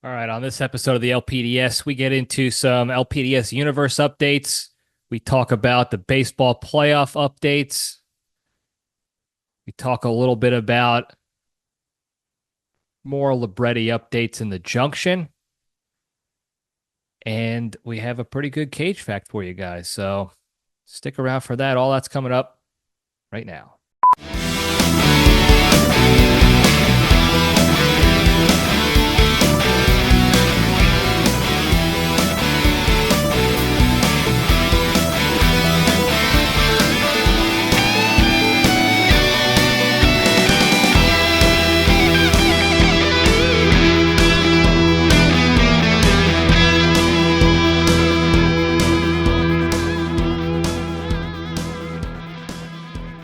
All right, on this episode of the LPDS, we get into some LPDS universe updates. We talk about the baseball playoff updates. We talk a little bit about more Libretti updates in the Junction. And we have a pretty good Cage fact for you guys. So stick around for that. All that's coming up right now.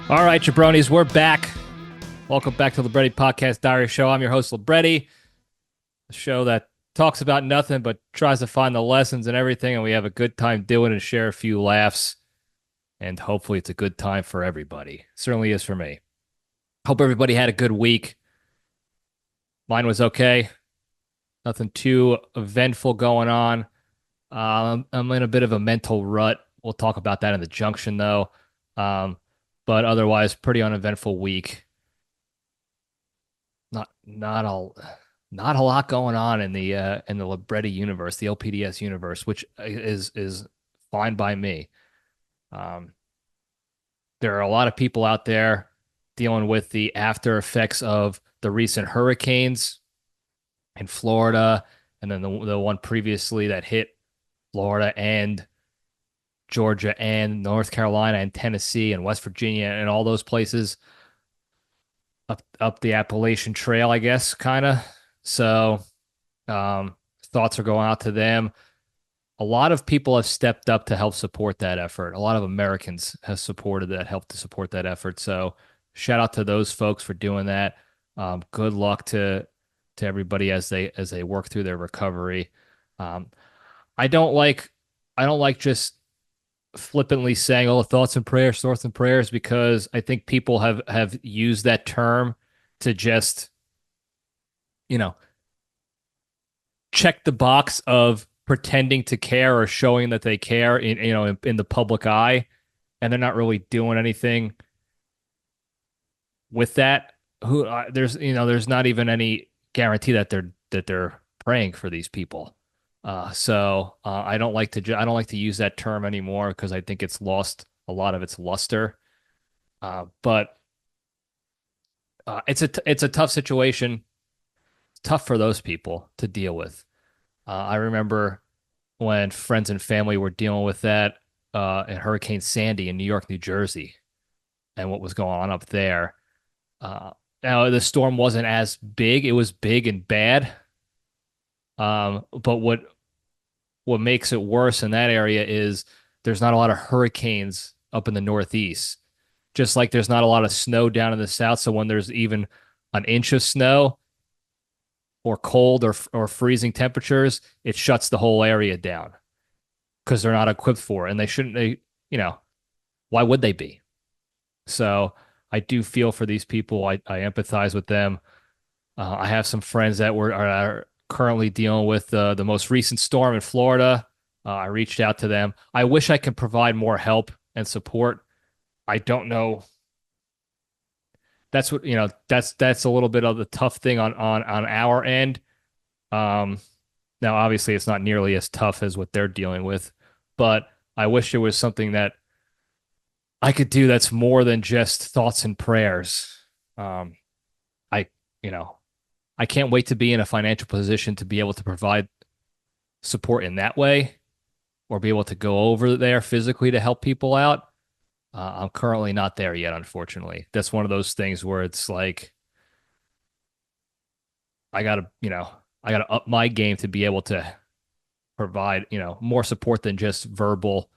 All right, Jabronis, we're back. Welcome back to the Libretti Podcast Diary Show. I'm your host, Libretti, a show that talks about nothing but tries to find the lessons and everything, and we have a good time doing it and share a few laughs, and hopefully it's a good time for everybody. Certainly is for me. Hope everybody had a good week. Mine was okay. Nothing too eventful going on. I'm in a bit of a mental rut. We'll talk about that in the Junction, though. But otherwise, pretty uneventful week. Not a lot going on in the Libretti universe, the LPDS universe, which is fine by me. There are a lot of people out there dealing with the after effects of the recent hurricanes in Florida, and then the one previously that hit Florida and Georgia and North Carolina and Tennessee and West Virginia and all those places up the Appalachian Trail, I guess, kind of. So thoughts are going out to them. A lot of people have stepped up to help support that effort. A lot of Americans have supported that, helped to support that effort. So shout out to those folks for doing that. Good luck to everybody as they work through their recovery. I don't like just flippantly saying, "Oh, thoughts and prayers," because I think people have used that term to just, you know, check the box of pretending to care or showing that they care in the public eye, and they're not really doing anything with that. There's not even any guarantee that they're praying for these people. So I don't like to use that term anymore because I think it's lost a lot of its luster. But it's a tough situation. It's tough for those people to deal with. I remember when friends and family were dealing with that in Hurricane Sandy in New York, New Jersey, and what was going on up there. Now the storm wasn't as big; it was big and bad. But what makes it worse in that area is there's not a lot of hurricanes up in the Northeast, just like there's not a lot of snow down in the South. So when there's even an inch of snow or cold or freezing temperatures, it shuts the whole area down because they're not equipped for it, and they shouldn't. Why would they be? So I do feel for these people. I empathize with them. I have some friends that are currently dealing with the most recent storm in Florida. I reached out to them. I wish I could provide more help and support. I don't know. That's that's a little bit of the tough thing on our end. Now obviously it's not nearly as tough as what they're dealing with, but I wish there was something that I could do that's more than just thoughts and prayers. I you know I can't wait to be in a financial position to be able to provide support in that way or be able to go over there physically to help people out. I'm currently not there yet, unfortunately. That's one of those things where it's like I gotta up my game to be able to provide, more support than just verbal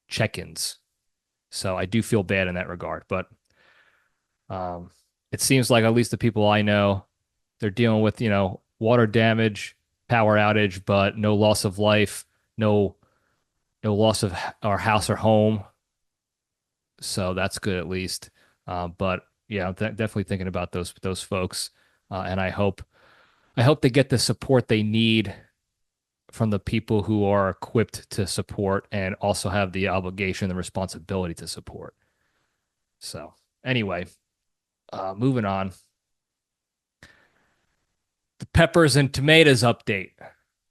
check-ins. So I do feel bad in that regard, but it seems like at least the people I know, they're dealing with, water damage, power outage, but no loss of life, no loss of our house or home. So that's good at least. But yeah, I'm definitely thinking about those folks, and I hope I hope they get the support they need from the people who are equipped to support and also have the obligation and responsibility to support. So anyway, moving on. The peppers and tomatoes update.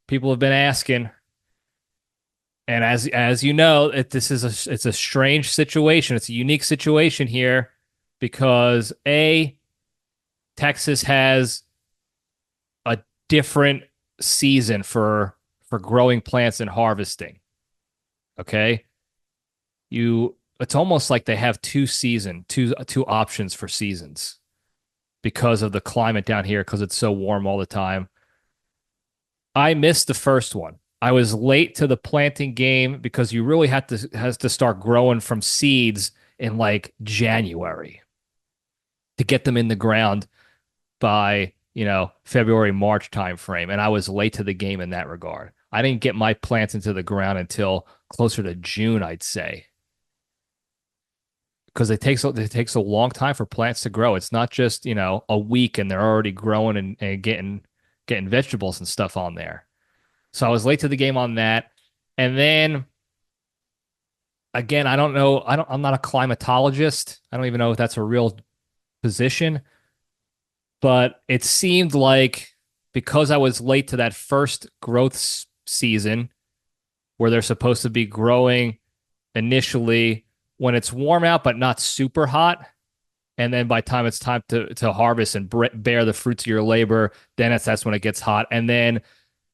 People have been asking, and as you know, it's a strange situation. It's a unique situation here because Texas has a different season for growing plants and harvesting. Okay, it's almost like they have two options for seasons because of the climate down here because it's so warm all the time. I missed the first one. I was late to the planting game because you really has to start growing from seeds in like January to get them in the ground by, February, March timeframe. And I was late to the game in that regard. I didn't get my plants into the ground until closer to June, I'd say. Because it takes a long time for plants to grow. It's not just, a week and they're already growing and getting vegetables and stuff on there. So I was late to the game on that. And then again, I don't know. I'm not a climatologist. I don't even know if that's a real position. But it seemed like because I was late to that first growth season where they're supposed to be growing initially when it's warm out but not super hot, and then by the time it's time to harvest and bear the fruits of your labor, then that's when it gets hot. And then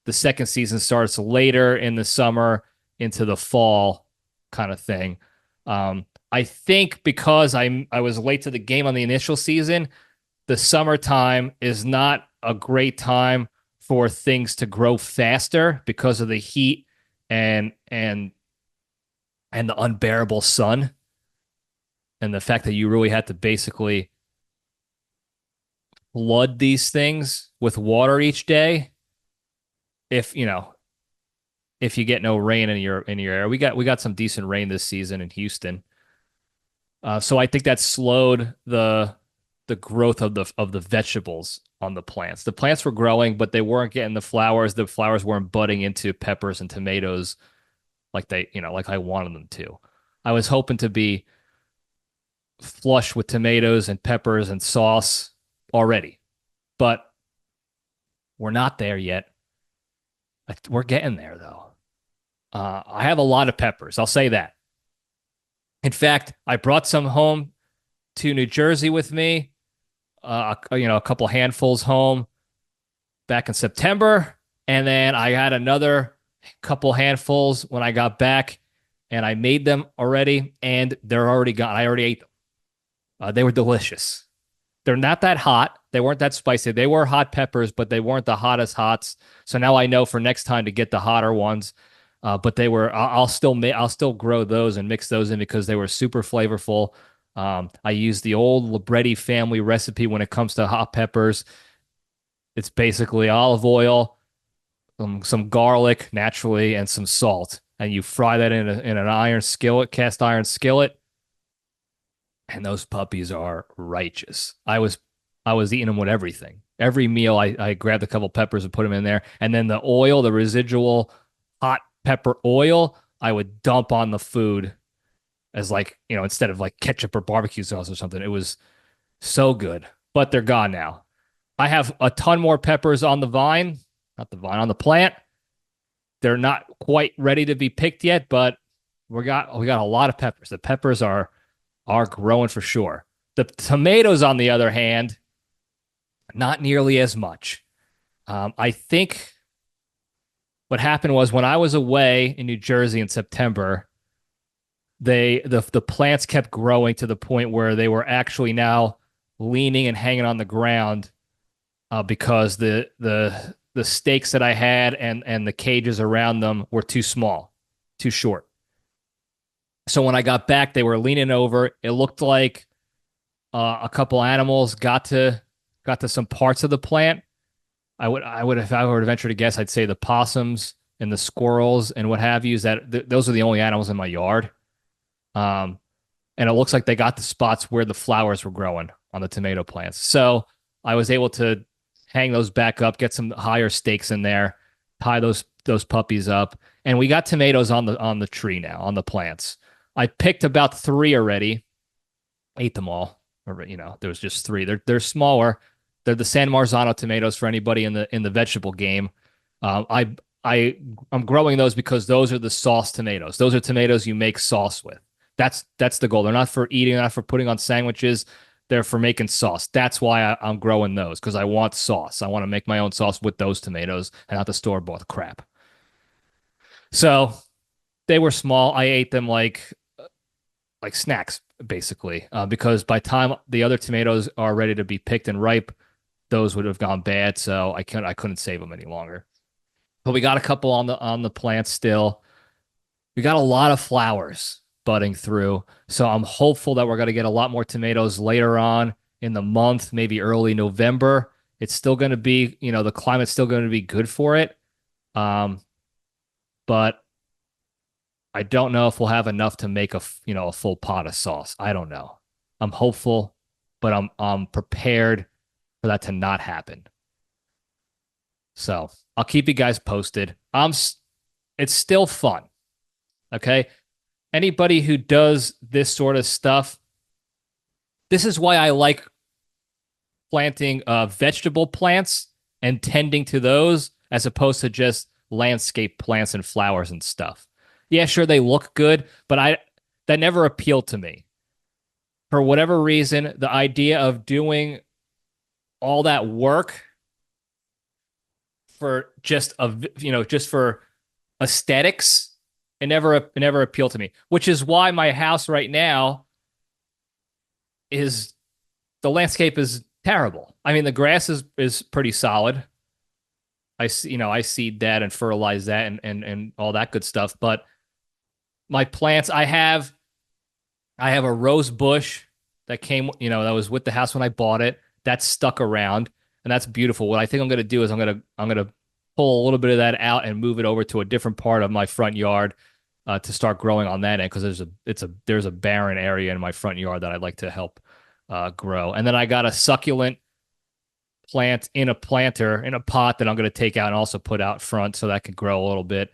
the second season starts later in the summer into the fall kind of thing. I think because I was late to the game on the initial season, the summertime is not a great time for things to grow faster because of the heat and the unbearable sun and the fact that you really had to basically flood these things with water each day. If you get no rain in your area, we got some decent rain this season in Houston. So I think that slowed the growth of the vegetables on the plants. The plants were growing, but they weren't getting the flowers. The flowers weren't budding into peppers and tomatoes like like I wanted them to. I was hoping to be flush with tomatoes and peppers and sauce already, but we're not there yet. We're getting there though. I have a lot of peppers. I'll say that. In fact, I brought some home to New Jersey with me. A couple handfuls home back in September, and then I had another couple handfuls when I got back, and I made them already, and they're already gone. I already ate them. They were delicious. They're not that hot. They weren't that spicy. They were hot peppers, but they weren't the hottest hots. So now I know for next time to get the hotter ones. But they were. I'll still grow those and mix those in because they were super flavorful. I use the old Libretti family recipe when it comes to hot peppers. It's basically olive oil, some garlic naturally, and some salt, and you fry that in an cast iron skillet, and those puppies are righteous. I was eating them with everything. Every meal, I grabbed a couple peppers and put them in there, and then the oil, the residual hot pepper oil, I would dump on the food as instead of like ketchup or barbecue sauce or something. It was so good, but they're gone now. I have a ton more peppers on the vine, on the plant. They're not quite ready to be picked yet, but we got a lot of peppers. The peppers are growing for sure. The tomatoes, on the other hand, not nearly as much. I think what happened was when I was away in New Jersey in September, the plants kept growing to the point where they were actually now leaning and hanging on the ground because the stakes that I had and the cages around them were too small, too short. So when I got back, they were leaning over. It looked like a couple animals got to some parts of the plant. If I were to venture to guess, I'd say the possums and the squirrels and what have you. Those are the only animals in my yard. And it looks like they got the spots where the flowers were growing on the tomato plants. So I was able to hang those back up, get some higher stakes in there, tie those puppies up, and we got tomatoes on the tree now, on the plants. I picked about three already, ate them all. Or, there was just three. They're smaller. They're the San Marzano tomatoes for anybody in the vegetable game. I'm growing those because those are the sauce tomatoes. Those are tomatoes you make sauce with. That's the goal. They're not for eating, not for putting on sandwiches. They're for making sauce. That's why I'm growing those, because I want sauce. I want to make my own sauce with those tomatoes and not the store-bought crap. So they were small. I ate them like snacks, basically, because by the time the other tomatoes are ready to be picked and ripe, those would have gone bad. So I couldn't save them any longer. But we got a couple on the plants still. We got a lot of flowers budding through. So I'm hopeful that we're going to get a lot more tomatoes later on in the month, maybe early November. It's still going to be, the climate's still going to be good for it. But I don't know if we'll have enough to make a full pot of sauce. I don't know. I'm hopeful, but I'm prepared for that to not happen. So I'll keep you guys posted. It's still fun. Okay. Anybody who does this sort of stuff, this is why I like planting vegetable plants and tending to those as opposed to just landscape plants and flowers and stuff. Yeah, sure, they look good, but that never appealed to me. For whatever reason, the idea of doing all that work for just for aesthetics, it never appealed to me. Which is why my house right now the landscape is terrible. I mean, the grass is pretty solid. I seed that and fertilize that and all that good stuff. But my plants, I have a rose bush that came, that was with the house when I bought it. That's stuck around, and that's beautiful. What I think I'm going to do is I'm going to pull a little bit of that out and move it over to a different part of my front yard to start growing on that end, because there's a barren area in my front yard that I'd like to help grow. And then I got a succulent plant in a planter in a pot that I'm going to take out and also put out front so that can grow a little bit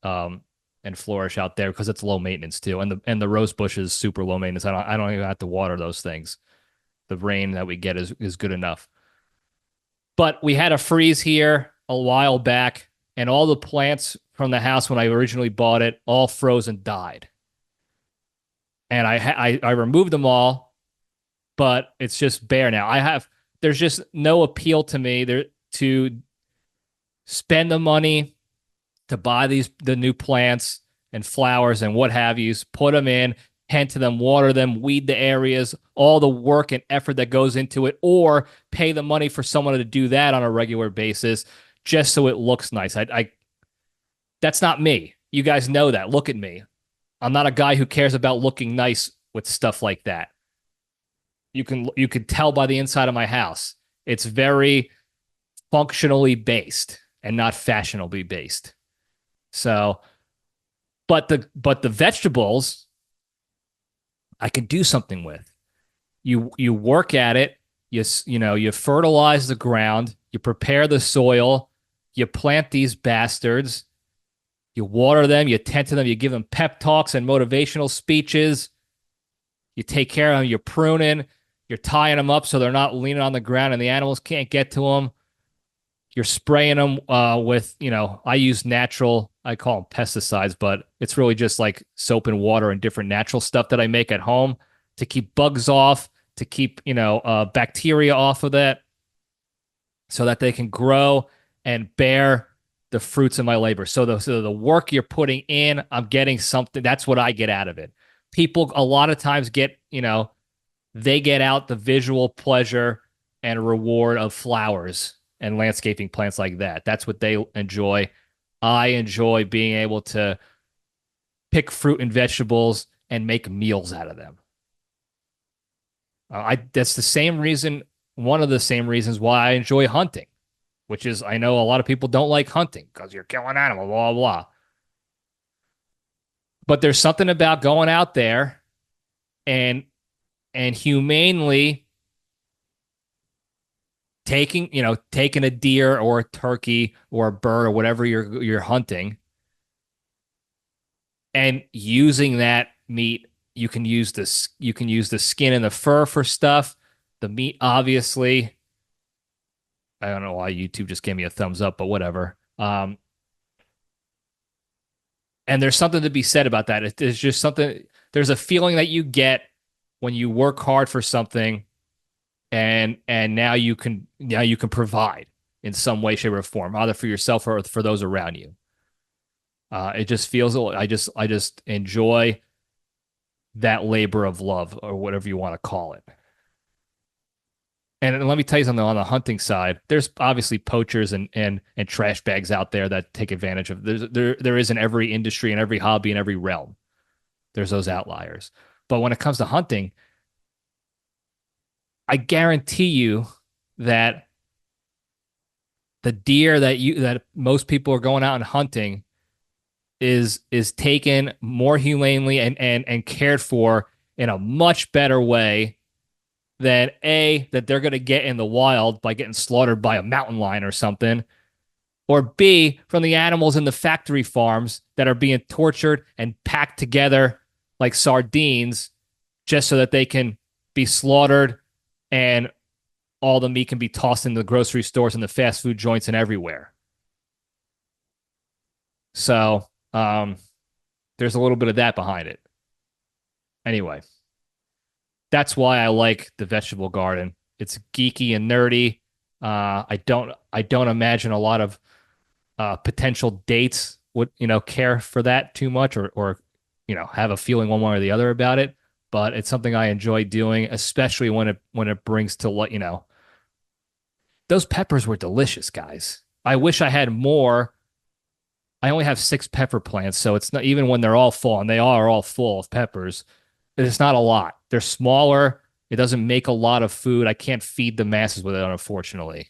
and flourish out there, because it's low maintenance too. And the rose bush is super low maintenance. I don't even have to water those things. The rain that we get is good enough. But we had a freeze here a while back, and all the plants from the house when I originally bought it all froze and died. And I removed them all, but it's just bare now. There's just no appeal to me there to spend the money to buy the new plants and flowers and what have you, put them in, tend to them, water them, weed the areas, all the work and effort that goes into it, or pay the money for someone to do that on a regular basis just so it looks nice. That's not me. You guys know that. Look at me. I'm not a guy who cares about looking nice with stuff like that. You can tell by the inside of my house. It's very functionally based and not fashionably based. So, but the vegetables I could do something with. You work at it, you fertilize the ground, you prepare the soil, you plant these bastards, you water them, you tend to them, you give them pep talks and motivational speeches, you take care of them, you're pruning, you're tying them up so they're not leaning on the ground and the animals can't get to them. You're spraying them with, I use natural, I call them pesticides, but it's really just like soap and water and different natural stuff that I make at home to keep bugs off, to keep, bacteria off of that so that they can grow and bear the fruits of my labor. So the work you're putting in, I'm getting something. That's what I get out of it. People a lot of times get, they get out the visual pleasure and reward of flowers and landscaping plants like that. That's what they enjoy. I enjoy being able to pick fruit and vegetables and make meals out of them. That's the same reason, one of the same reasons why I enjoy hunting, which is I know a lot of people don't like hunting because you're killing animals, blah, blah, blah. But there's something about going out there and humanely taking a deer or a turkey or a bird or whatever you're hunting and using that meat. You can use the skin and the fur for stuff. The meat, obviously. I don't know why YouTube just gave me a thumbs up, but whatever. And there's something to be said about that. There's just something. There's a feeling that you get when you work hard for something, and now you can provide in some way, shape, or form, either for yourself or for those around you. It just feels. I just enjoy that labor of love, or whatever you want to call it. And let me tell you something on the hunting side. There's obviously poachers and trash bags out there that take advantage of. There is in every industry and every hobby and every realm. There's those outliers. But when it comes to hunting, I guarantee you that the deer that most people are going out and hunting is taken more humanely and cared for in a much better way than that they're going to get in the wild by getting slaughtered by a mountain lion or something, or B, from the animals in the factory farms that are being tortured and packed together like sardines just so that they can be slaughtered and all the meat can be tossed in the grocery stores and the fast food joints and everywhere. So there's a little bit of that behind it. Anyway, that's why I like the vegetable garden. It's geeky and nerdy. I don't imagine a lot of potential dates would care for that too much, or have a feeling one way or the other about it. But it's something I enjoy doing, especially when it brings to those peppers were delicious, guys. I wish I had more. I only have 6 pepper plants, so it's not, even when they're all full, and they are all full of peppers, it's not a lot. They're smaller. It doesn't make a lot of food. I can't feed the masses with it, unfortunately.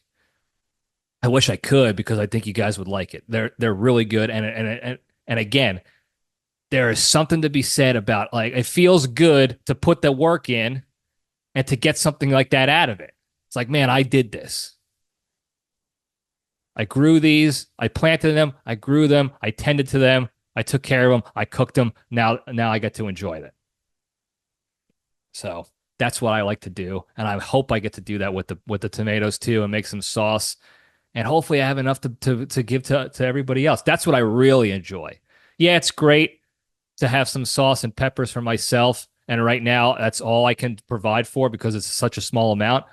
I wish I could, because I think you guys would like it. They're really good, and again, there is something to be said about, like, it feels good to put the work in and to get something like that out of it. It's like, man, I did this. I grew these, I planted them, I grew them, I tended to them, I took care of them, I cooked them. Now I get to enjoy them. So that's what I like to do, and I hope I get to do that with the tomatoes too, and make some sauce, and hopefully I have enough to give to everybody else. That's what I really enjoy. Yeah, it's great to have some sauce and peppers for myself, and right now that's all I can provide for because it's such a small amount.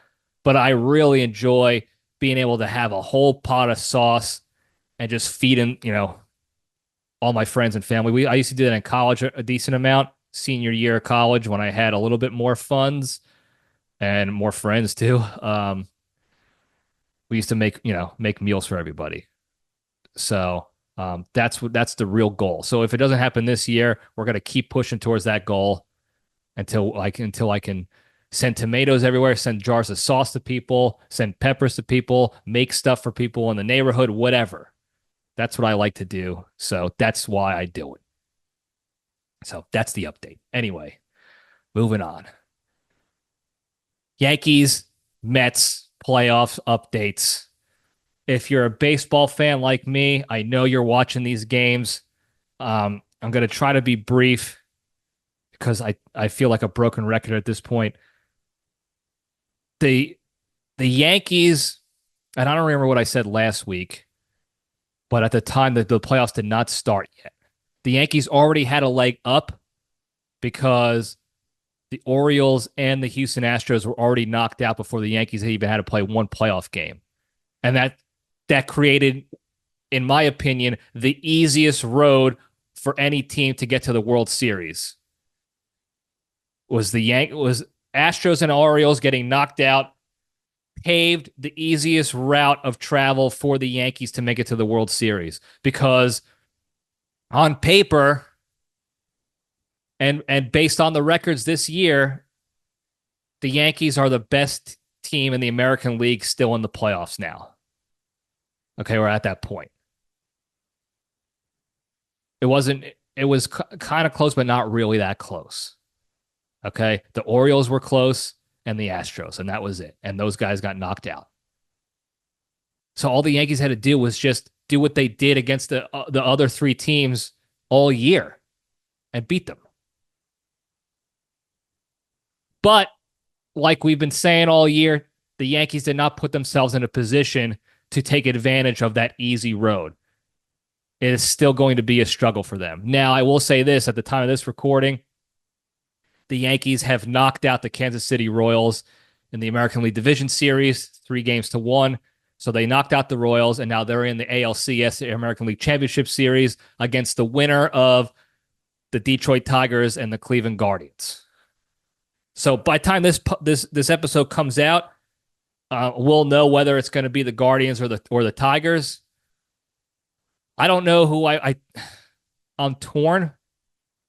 But I really enjoy being able to have a whole pot of sauce and just feeding, all my friends and family. I used to do that in college a decent amount, senior year of college, when I had a little bit more funds and more friends too. We used to make meals for everybody. So that's the real goal. So if it doesn't happen this year, we're gonna keep pushing towards that goal until I can send tomatoes everywhere, send jars of sauce to people, send peppers to people, make stuff for people in the neighborhood, whatever. That's what I like to do. So that's why I do it. So that's the update. Anyway, moving on. Yankees, Mets, playoffs updates. If you're a baseball fan like me, I know you're watching these games. I'm going to try to be brief because I feel like a broken record at this point. The Yankees, and I don't remember what I said last week, but at the time that the playoffs did not start yet. The Yankees already had a leg up because the Orioles and the Houston Astros were already knocked out before the Yankees had even had to play one playoff game. And that created, in my opinion, the easiest road for any team to get to the World Series. Was Astros and Orioles getting knocked out paved the easiest route of travel for the Yankees to make it to the World Series, because on paper and based on the records this year, the Yankees are the best team in the American League still in the playoffs now. Okay, we're at that point. It was kind of close, but not really that close. Okay, the Orioles were close and the Astros, and that was it. And those guys got knocked out. So all the Yankees had to do was just do what they did against the other three teams all year and beat them. But like we've been saying all year, the Yankees did not put themselves in a position to take advantage of that easy road. It is still going to be a struggle for them. Now, I will say this at the time of this recording, the Yankees have knocked out the Kansas City Royals in the American League Division Series, 3-1. So they knocked out the Royals, and now they're in the ALCS, the American League Championship Series, against the winner of the Detroit Tigers and the Cleveland Guardians. So by the time this episode comes out, we'll know whether it's going to be the Guardians or the Tigers. I don't know who I'm torn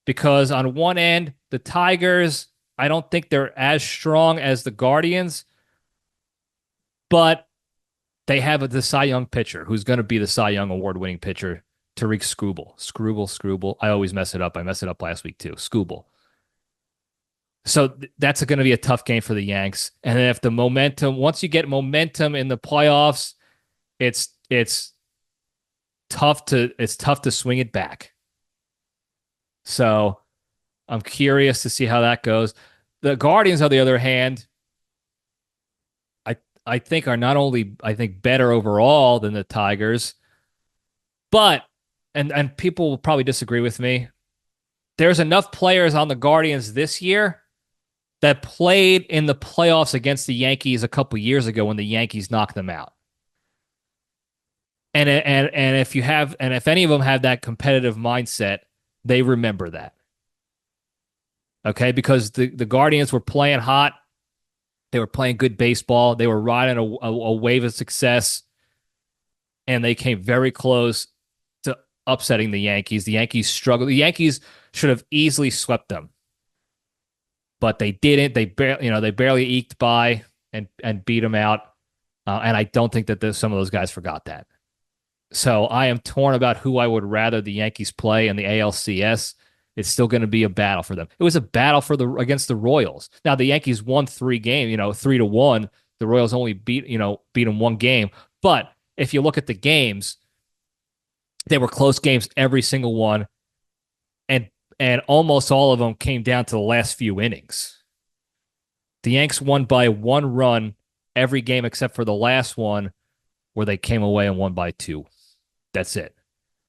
because on one end, the Tigers, I don't think they're as strong as the Guardians, but they have the Cy Young pitcher who's going to be the Cy Young award-winning pitcher, Tariq Skubal. I always mess it up. I messed it up last week too. Skubal. So that's going to be a tough game for the Yanks. And then if the momentum, once you get momentum in the playoffs, it's tough to swing it back. So I'm curious to see how that goes. The Guardians, on the other hand, I think are not only better overall than the Tigers, but and people will probably disagree with me. There's enough players on the Guardians this year that played in the playoffs against the Yankees a couple years ago when the Yankees knocked them out. And if any of them have that competitive mindset, they remember that. Okay, because the Guardians were playing hot. They were playing good baseball. They were riding a wave of success, and they came very close to upsetting the Yankees. The Yankees struggled. The Yankees should have easily swept them, but they didn't. They barely eked by and beat them out. And I don't think that some of those guys forgot that. So I am torn about who I would rather the Yankees play in the ALCS. It's still going to be a battle for them. It was a battle against the Royals. Now the Yankees won 3 games, 3-1. The Royals only beat them 1 game. But if you look at the games, they were close games every single one, and almost all of them came down to the last few innings. The Yanks won by 1 run every game except for the last one, where they came away and won by 2. That's it.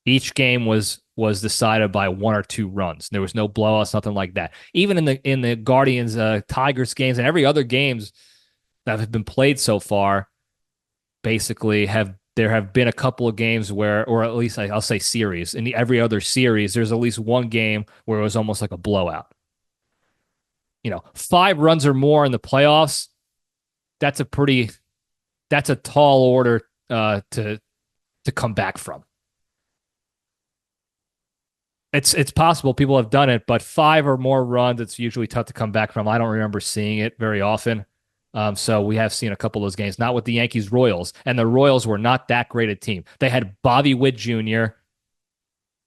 Each game was decided by 1 or 2 runs. There was no blowouts, nothing like that. Even in the Guardians Tigers games and every other games that have been played so far, basically there have been a couple of games where, or at least I'll say series. In every other series, there's at least one game where it was almost like a blowout. 5 runs or more in the playoffs, that's a tall order to come back from. It's possible people have done it, but 5 or more runs, it's usually tough to come back from. I don't remember seeing it very often. So we have seen a couple of those games, not with the Yankees Royals, and the Royals were not that great a team. They had Bobby Witt Jr.,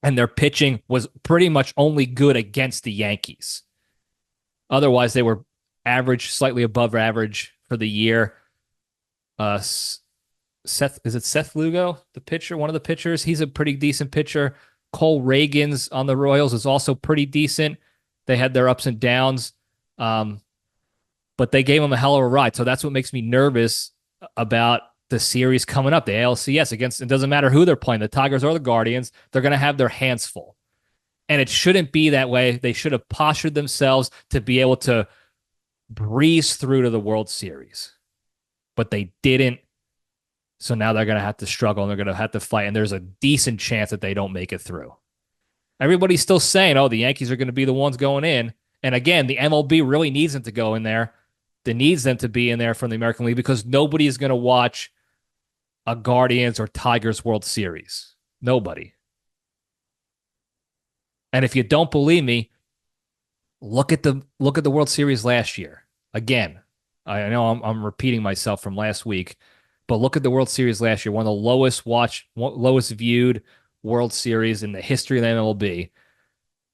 and their pitching was pretty much only good against the Yankees. Otherwise, they were average, slightly above average for the year. Is it Seth Lugo, the pitcher, one of the pitchers? He's a pretty decent pitcher. Cole Reagans on the Royals is also pretty decent. They had their ups and downs, but they gave him a hell of a ride. So that's what makes me nervous about the series coming up, the ALCS against, it doesn't matter who they're playing, the Tigers or the Guardians, they're going to have their hands full. And it shouldn't be that way. They should have postured themselves to be able to breeze through to the World Series. But they didn't. So now they're going to have to struggle and they're going to have to fight. And there's a decent chance that they don't make it through. Everybody's still saying, the Yankees are going to be the ones going in. And again, the MLB really needs them to go in there. They needs them to be in there from the American League because nobody is going to watch a Guardians or Tigers World Series. Nobody. And if you don't believe me, look at the World Series last year. Again, I know I'm repeating myself from last week, but look at the World Series last year, one of the lowest viewed World Series in the history of the MLB,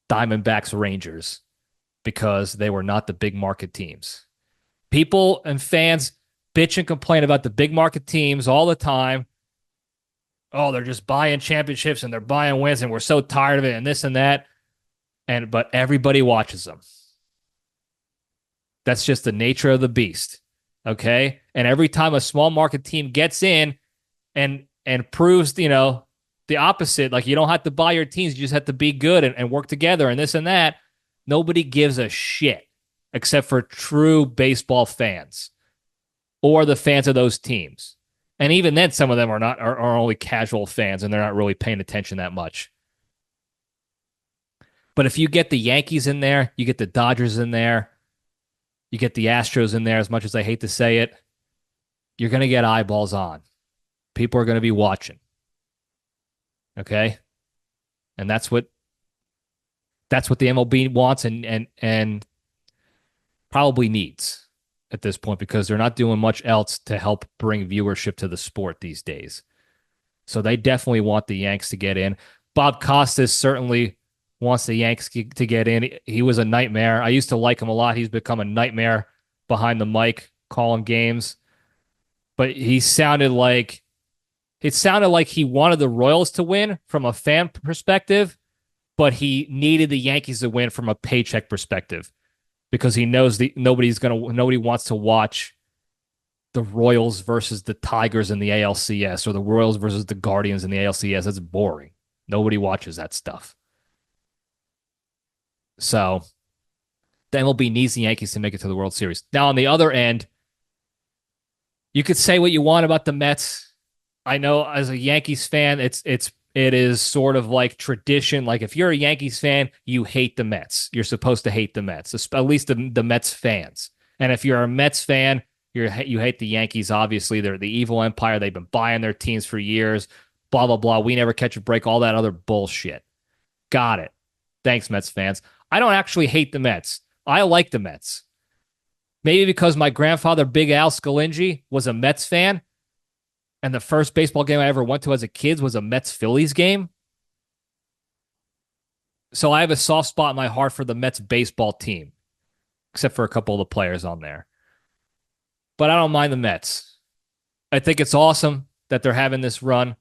Diamondbacks Rangers, because they were not the big market teams. People and fans bitch and complain about the big market teams all the time, oh, they're just buying championships and they're buying wins and we're so tired of it and this and that. But everybody watches them. That's just the nature of the beast. Okay. And every time a small market team gets in and proves, the opposite, like you don't have to buy your teams, you just have to be good and work together and this and that. Nobody gives a shit except for true baseball fans or the fans of those teams. And even then, some of them are only casual fans and they're not really paying attention that much. But if you get the Yankees in there, you get the Dodgers in there, you get the Astros in there, as much as I hate to say it, you're going to get eyeballs on. People are going to be watching. Okay? And that's what the MLB wants and probably needs at this point, because they're not doing much else to help bring viewership to the sport these days. So they definitely want the Yanks to get in. Bob Costas certainly wants the Yanks to get in. He was a nightmare. I used to like him a lot. He's become a nightmare behind the mic calling games. But it sounded like he wanted the Royals to win from a fan perspective, but he needed the Yankees to win from a paycheck perspective, because he knows nobody wants to watch the Royals versus the Tigers in the ALCS or the Royals versus the Guardians in the ALCS. That's boring. Nobody watches that stuff. So the MLB needs the Yankees to make it to the World Series. Now, on the other end, you could say what you want about the Mets. I know as a Yankees fan, it is sort of like tradition. Like if you're a Yankees fan, you hate the Mets. You're supposed to hate the Mets, at least the Mets fans. And if you're a Mets fan, you hate the Yankees. Obviously, they're the evil empire. They've been buying their teams for years. Blah, blah, blah. We never catch a break. All that other bullshit. Got it. Thanks, Mets fans. I don't actually hate the Mets. I like the Mets. Maybe because my grandfather, Big Al Scalingi, was a Mets fan, and the first baseball game I ever went to as a kid was a Mets-Phillies game. So I have a soft spot in my heart for the Mets baseball team, except for a couple of the players on there. But I don't mind the Mets. I think it's awesome that they're having this run.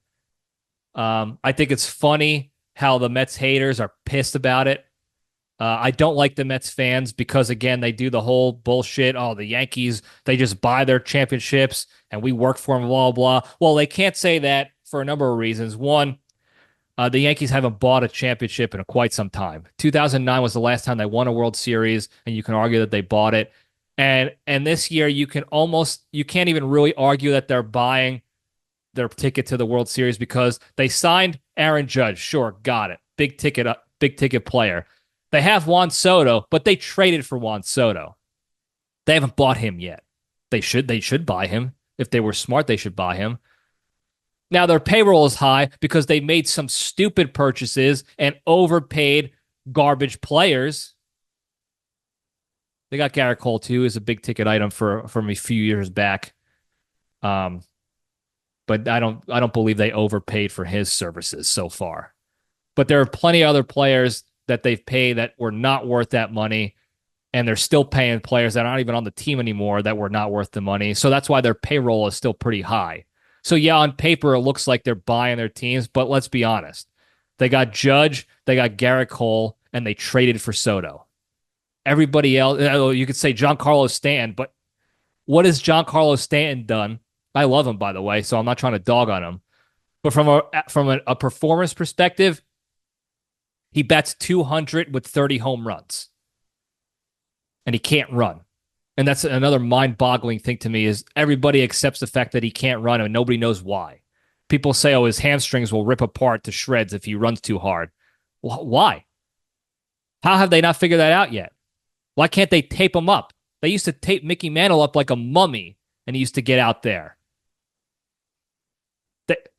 I think it's funny how the Mets haters are pissed about it. I don't like the Mets fans because, again, they do the whole bullshit. Oh, the Yankees, they just buy their championships and we work for them, blah, blah. Well, they can't say that for a number of reasons. One, the Yankees haven't bought a championship in quite some time. 2009 was the last time they won a World Series, and you can argue that they bought it. And this year, you can't even really argue that they're buying their ticket to the World Series, because they signed Aaron Judge. Sure, got it. Big ticket player. They have Juan Soto, but they traded for Juan Soto. They haven't bought him yet. They should buy him. If they were smart, they should buy him. Now, their payroll is high because they made some stupid purchases and overpaid garbage players. They got Garrett Cole, too, as a big ticket item from a few years back. But I don't believe they overpaid for his services so far. But there are plenty of other players that they've paid that were not worth that money, and they're still paying players that aren't even on the team anymore that were not worth the money. So that's why their payroll is still pretty high. So yeah, on paper, it looks like they're buying their teams, but let's be honest. They got Judge, they got Garrett Cole, and they traded for Soto. Everybody else, you could say Giancarlo Stanton, but what has Giancarlo Stanton done? I love him, by the way, so I'm not trying to dog on him. But from a performance perspective, he bats 200 with 30 home runs. And he can't run. And that's another mind-boggling thing to me, is everybody accepts the fact that he can't run and nobody knows why. People say, oh, his hamstrings will rip apart to shreds if he runs too hard. Why? How have they not figured that out yet? Why can't they tape him up? They used to tape Mickey Mantle up like a mummy, and he used to get out there.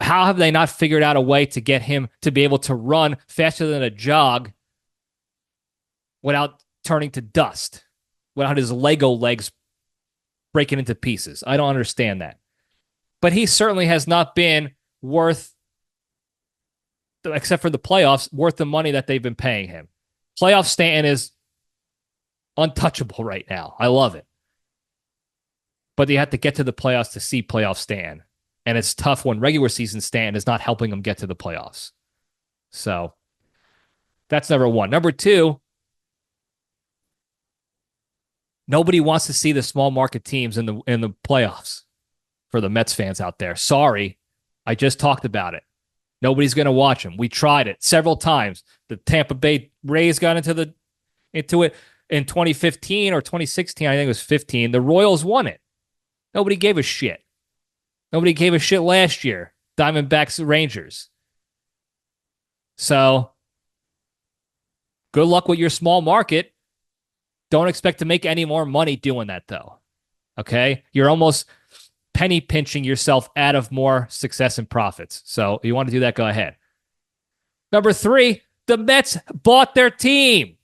How have they not figured out a way to get him to be able to run faster than a jog without turning to dust, without his Lego legs breaking into pieces? I don't understand that. But he certainly has not been worth, except for the playoffs, worth the money that they've been paying him. Playoff Stanton is untouchable right now. I love it. But you have to get to the playoffs to see playoff Stanton. And it's tough when regular season stand is not helping them get to the playoffs. So that's number one. Number two, nobody wants to see the small market teams in the playoffs for the Mets fans out there. Sorry, I just talked about it. Nobody's going to watch them. We tried it several times. The Tampa Bay Rays got into it in 2015 or 2016. I think it was 15. The Royals won it. Nobody gave a shit. Nobody gave a shit last year. Diamondbacks, Rangers. So good luck with your small market. Don't expect to make any more money doing that, though. Okay? You're almost penny pinching yourself out of more success and profits. So if you want to do that, go ahead. Number three, the Mets bought their team.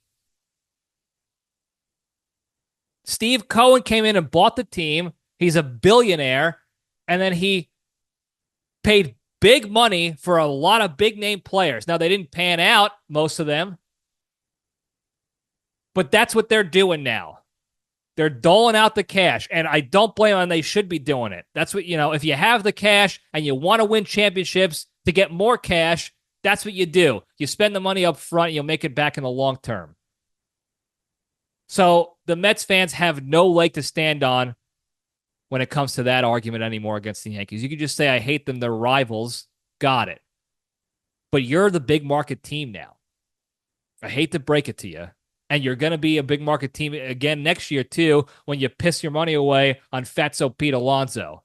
Steve Cohen came in and bought the team. He's a billionaire. And then he paid big money for a lot of big name players. Now, they didn't pan out, most of them. But that's what they're doing now. They're doling out the cash. And I don't blame them. They should be doing it. That's what, if you have the cash and you want to win championships to get more cash, that's what you do. You spend the money up front, you'll make it back in the long term. So the Mets fans have no leg to stand on when it comes to that argument anymore against the Yankees. You could just say, I hate them, they're rivals. Got it. But you're the big market team now. I hate to break it to you. And you're going to be a big market team again next year, too, when you piss your money away on Fatso Pete Alonso.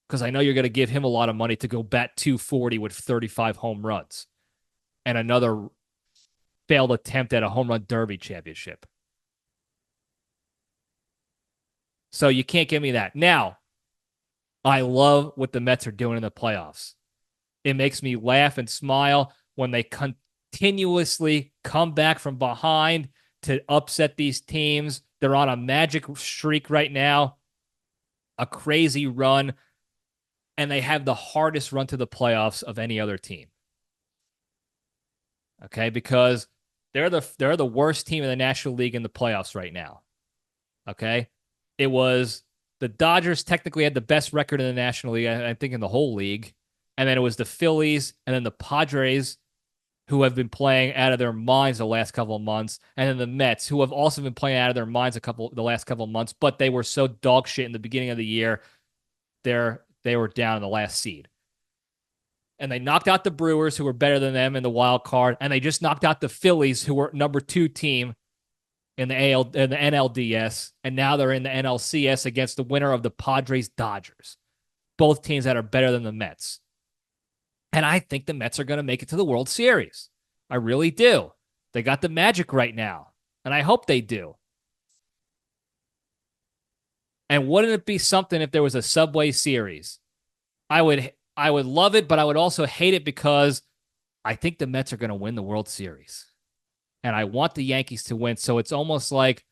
Because I know you're going to give him a lot of money to go bat 240 with 35 home runs. And another failed attempt at a home run derby championship. So you can't give me that. Now, I love what the Mets are doing in the playoffs. It makes me laugh and smile when they continuously come back from behind to upset these teams. They're on a magic streak right now, a crazy run, and they have the hardest run to the playoffs of any other team. Okay, because they're the worst team in the National League in the playoffs right now. Okay? It was the Dodgers technically had the best record in the National League, I think in the whole league. And then it was the Phillies and then the Padres, who have been playing out of their minds the last couple of months. And then the Mets, who have also been playing out of their minds the last couple of months, but they were so dog shit in the beginning of the year, they were down in the last seed. And they knocked out the Brewers, who were better than them in the wild card, and they just knocked out the Phillies, who were number 2 team in the NLDS, and now they're in the NLCS against the winner of the Padres Dodgers. Both teams that are better than the Mets. And I think the Mets are going to make it to the World Series. I really do. They got the magic right now, and I hope they do. And wouldn't it be something if there was a Subway Series? I would love it, but I would also hate it because I think the Mets are going to win the World Series. And I want the Yankees to win. So it's almost like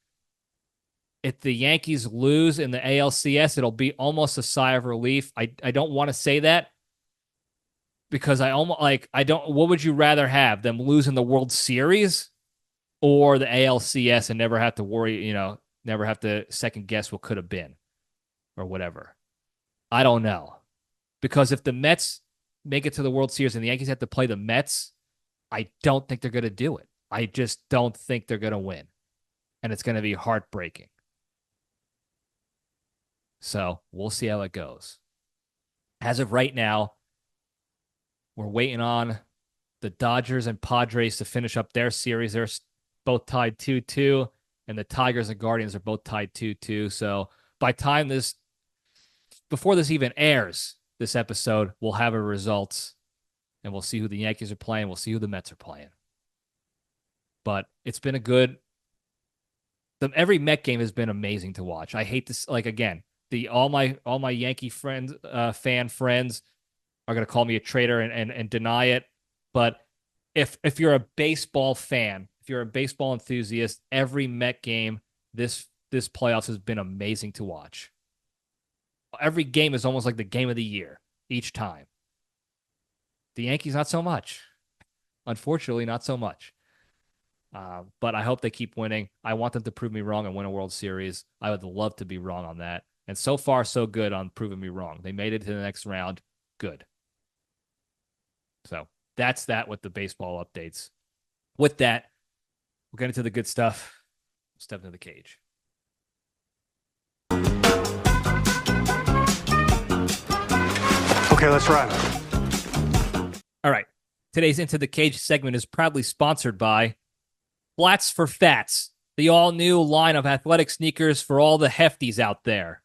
if the Yankees lose in the ALCS, it'll be almost a sigh of relief. I don't want to say that because what would you rather have, them lose in the World Series or the ALCS and never have to worry, never have to second guess what could have been or whatever? I don't know. Because if the Mets make it to the World Series and the Yankees have to play the Mets, I don't think they're going to do it. I just don't think they're going to win. And it's going to be heartbreaking. So we'll see how it goes. As of right now, we're waiting on the Dodgers and Padres to finish up their series. They're both tied 2-2, and the Tigers and Guardians are both tied 2-2. So before this even airs, this episode, we'll have our results, and we'll see who the Yankees are playing. We'll see who the Mets are playing. But it's been every Met game has been amazing to watch. I hate this. Again, all my Yankee friends, fan friends, are going to call me a traitor and deny it. But if you're a baseball fan, if you're a baseball enthusiast, every Met game this playoffs has been amazing to watch. Every game is almost like the game of the year each time. The Yankees, not so much. Unfortunately, not so much. But I hope they keep winning. I want them to prove me wrong and win a World Series. I would love to be wrong on that. And so far, so good on proving me wrong. They made it to the next round. good. So that's that with the baseball updates. With that, we'll get into the good stuff. Step into the cage. Okay, let's run. All right. Today's Into the Cage segment is proudly sponsored by Flats for Fats, the all-new line of athletic sneakers for all the hefties out there.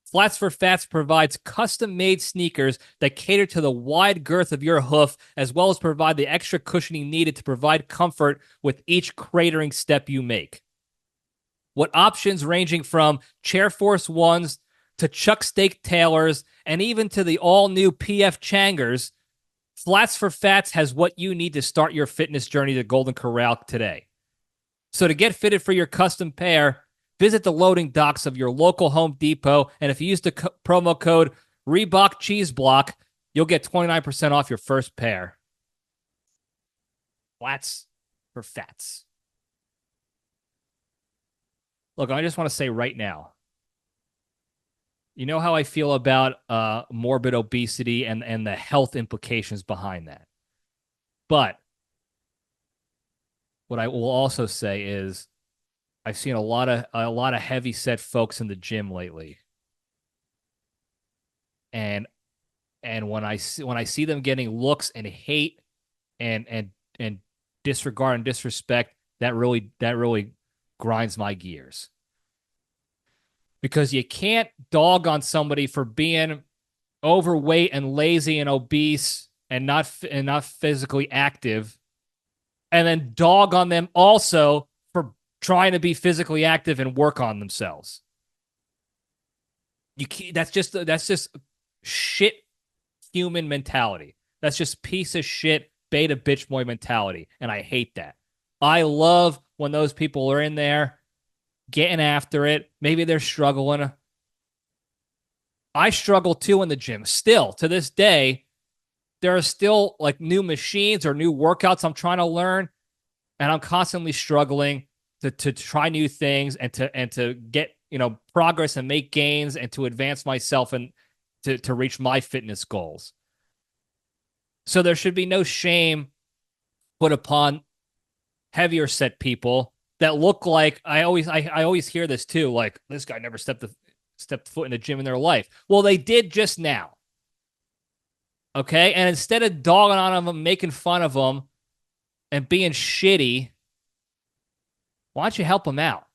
Flats for Fats provides custom-made sneakers that cater to the wide girth of your hoof, as well as provide the extra cushioning needed to provide comfort with each cratering step you make. With options ranging from Chair Force 1s to Chuck Steak Tailors and even to the all-new PF Changers, Flats for Fats has what you need to start your fitness journey to Golden Corral today. So to get fitted for your custom pair, visit the loading docks of your local Home Depot, and if you use the promo code ReebokCheeseBlock, you'll get 29% off your first pair. Flats for Fats. Look, I just want to say right now, you know how I feel about morbid obesity and the health implications behind that. But what I will also say is I've seen a lot of heavy set folks in the gym lately. And when I see them getting looks and hate and disregard and disrespect, that really grinds my gears. Because you can't dog on somebody for being overweight and lazy and obese and not physically active, and then dog on them also for trying to be physically active and work on themselves. You can't, that's just shit human mentality. That's just piece of shit beta bitch boy mentality, and I hate that. I love when those people are in there getting after it. Maybe they're struggling. I struggle too in the gym. Still, to this day, there are still like new machines or new workouts I'm trying to learn, and I'm constantly struggling to try new things and to get, progress and make gains and to advance myself and to reach my fitness goals. So there should be no shame put upon heavier set people that look like, I always hear this too, like, this guy never stepped foot in the gym in their life. Well, they did just now. Okay? And instead of dogging on them, making fun of them, and being shitty, why don't you help them out?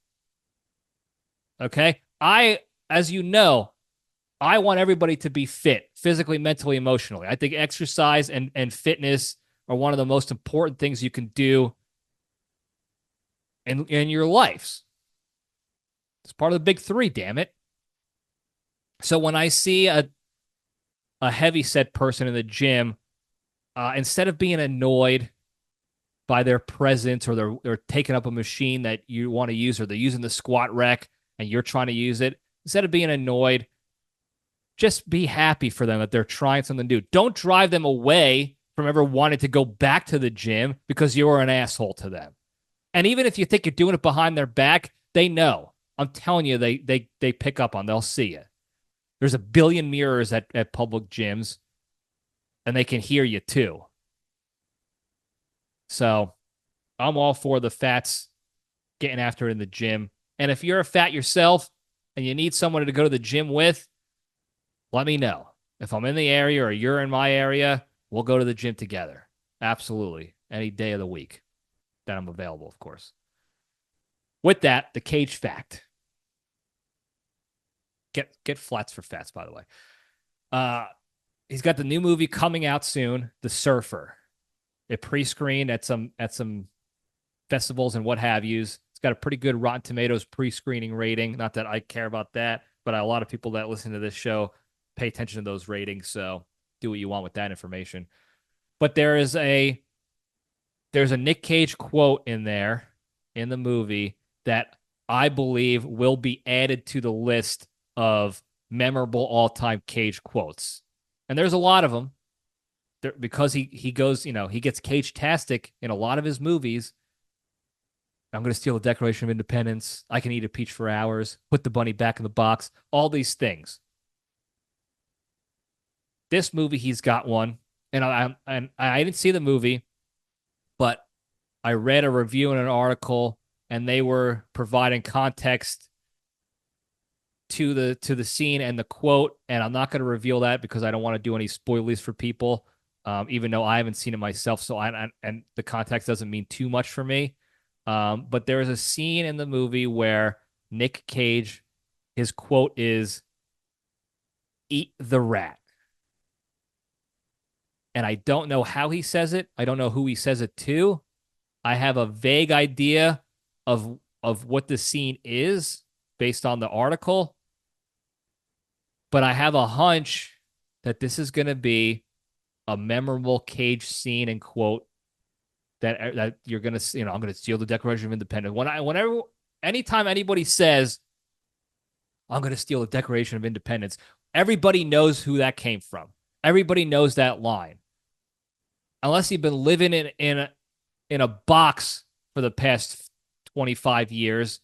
Okay? As you know, I want everybody to be fit, physically, mentally, emotionally. I think exercise and fitness are one of the most important things you can do in your lives. It's part of the big three, damn it. So when I see a heavy set person in the gym, instead of being annoyed by their presence or they're taking up a machine that you want to use, or they're using the squat rack and you're trying to use it, instead of being annoyed, just be happy for them that they're trying something new. Don't drive them away from ever wanting to go back to the gym because you were an asshole to them. And even if you think you're doing it behind their back, they know. I'm telling you, they pick up on, they'll see you. There's a billion mirrors at public gyms, and they can hear you too. So I'm all for the fats getting after it in the gym. And if you're a fat yourself and you need someone to go to the gym with, let me know. If I'm in the area or you're in my area, we'll go to the gym together. Absolutely. Any day of the week that I'm available, of course. With that, the Cage fact. Get flats for fats, by the way. He's got the new movie coming out soon, The Surfer. It pre-screened at some festivals and what have yous. It's got a pretty good Rotten Tomatoes pre-screening rating. Not that I care about that, but a lot of people that listen to this show pay attention to those ratings, so do what you want with that information. But there's a Nic Cage quote in there in the movie that I believe will be added to the list of memorable all-time Cage quotes. And there's a lot of them because he goes, he gets Cage-tastic in a lot of his movies. I'm going to steal the Declaration of Independence. I can eat a peach for hours. Put the bunny back in the box. All these things. This movie, he's got one, and I didn't see the movie, but I read a review in an article, and they were providing context to the scene and the quote, and I'm not going to reveal that because I don't want to do any spoilers for people, even though I haven't seen it myself. So and the context doesn't mean too much for me. But there is a scene in the movie where Nic Cage, his quote is "Eat the rat," and I don't know how he says it. I don't know who he says it to. I have a vague idea of what the scene is based on the article, but I have a hunch that this is going to be a memorable Cage scene and quote that you're going to, I'm going to steal the Declaration of Independence. Anytime anybody says, I'm going to steal the Declaration of Independence, everybody knows who that came from. Everybody knows that line. Unless you've been living in a box for the past 25 years,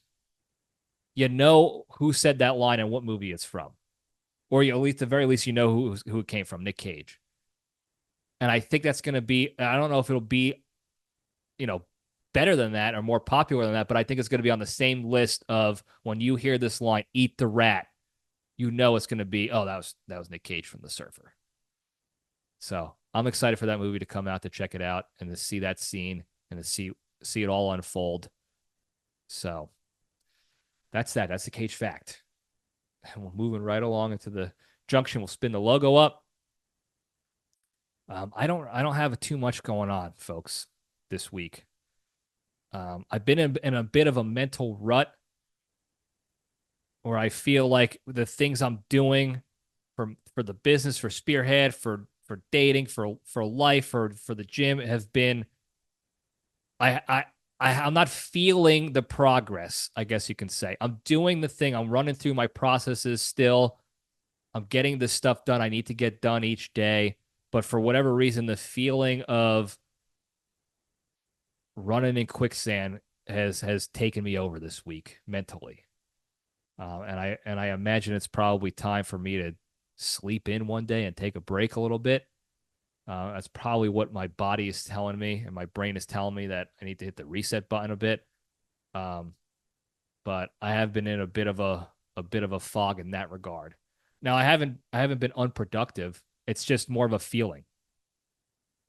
you know who said that line and what movie it's from. Or at least, at the very least, you know who it came from, Nic Cage. And I think that's going to be, I don't know if it'll be, better than that or more popular than that, but I think it's going to be on the same list of when you hear this line, "Eat the rat," you know it's going to be, oh, that was Nic Cage from The Surfer. So I'm excited for that movie to come out, to check it out and to see that scene and to see it all unfold. So that's that. That's the Cage fact. And we're moving right along into the Junction. We'll spin the logo up. I don't have too much going on, folks, this week. I've been in a bit of a mental rut where I feel like the things I'm doing for the business, for Spearhead, for dating, for life, for the gym have been, I'm not feeling the progress, I guess you can say. I'm doing the thing. I'm running through my processes still. I'm getting the stuff done I need to get done each day. But for whatever reason, the feeling of running in quicksand has taken me over this week mentally. And I imagine it's probably time for me to sleep in one day and take a break a little bit. That's probably what my body is telling me, and my brain is telling me that I need to hit the reset button a bit. But I have been in a bit of a fog in that regard. Now I haven't been unproductive. It's just more of a feeling.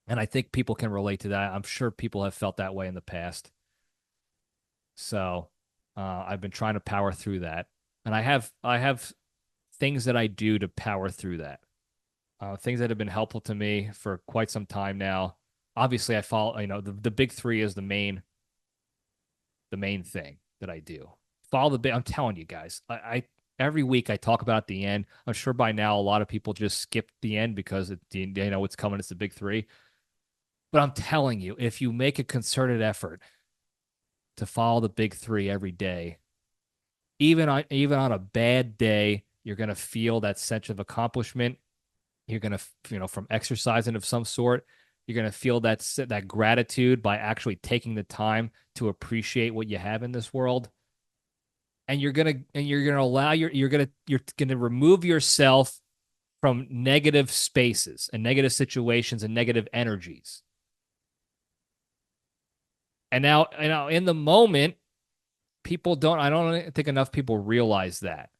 And I think people can relate to that. I'm sure people have felt that way in the past. So I've been trying to power through that. And I have things that I do to power through that. Things that have been helpful to me for quite some time now. Obviously, I follow, the big three is the main thing that I do. I'm telling you guys, I every week I talk about the end. I'm sure by now a lot of people just skip the end because they know what's coming. It's the big three. But I'm telling you, if you make a concerted effort to follow the big three every day, even on a bad day, you're going to feel that sense of accomplishment. You're going to, from exercising of some sort, you're going to feel that gratitude by actually taking the time to appreciate what you have in this world. And you're going to allow you're going to remove yourself from negative spaces and negative situations and negative energies. And now, in the moment, I don't think enough people realize that.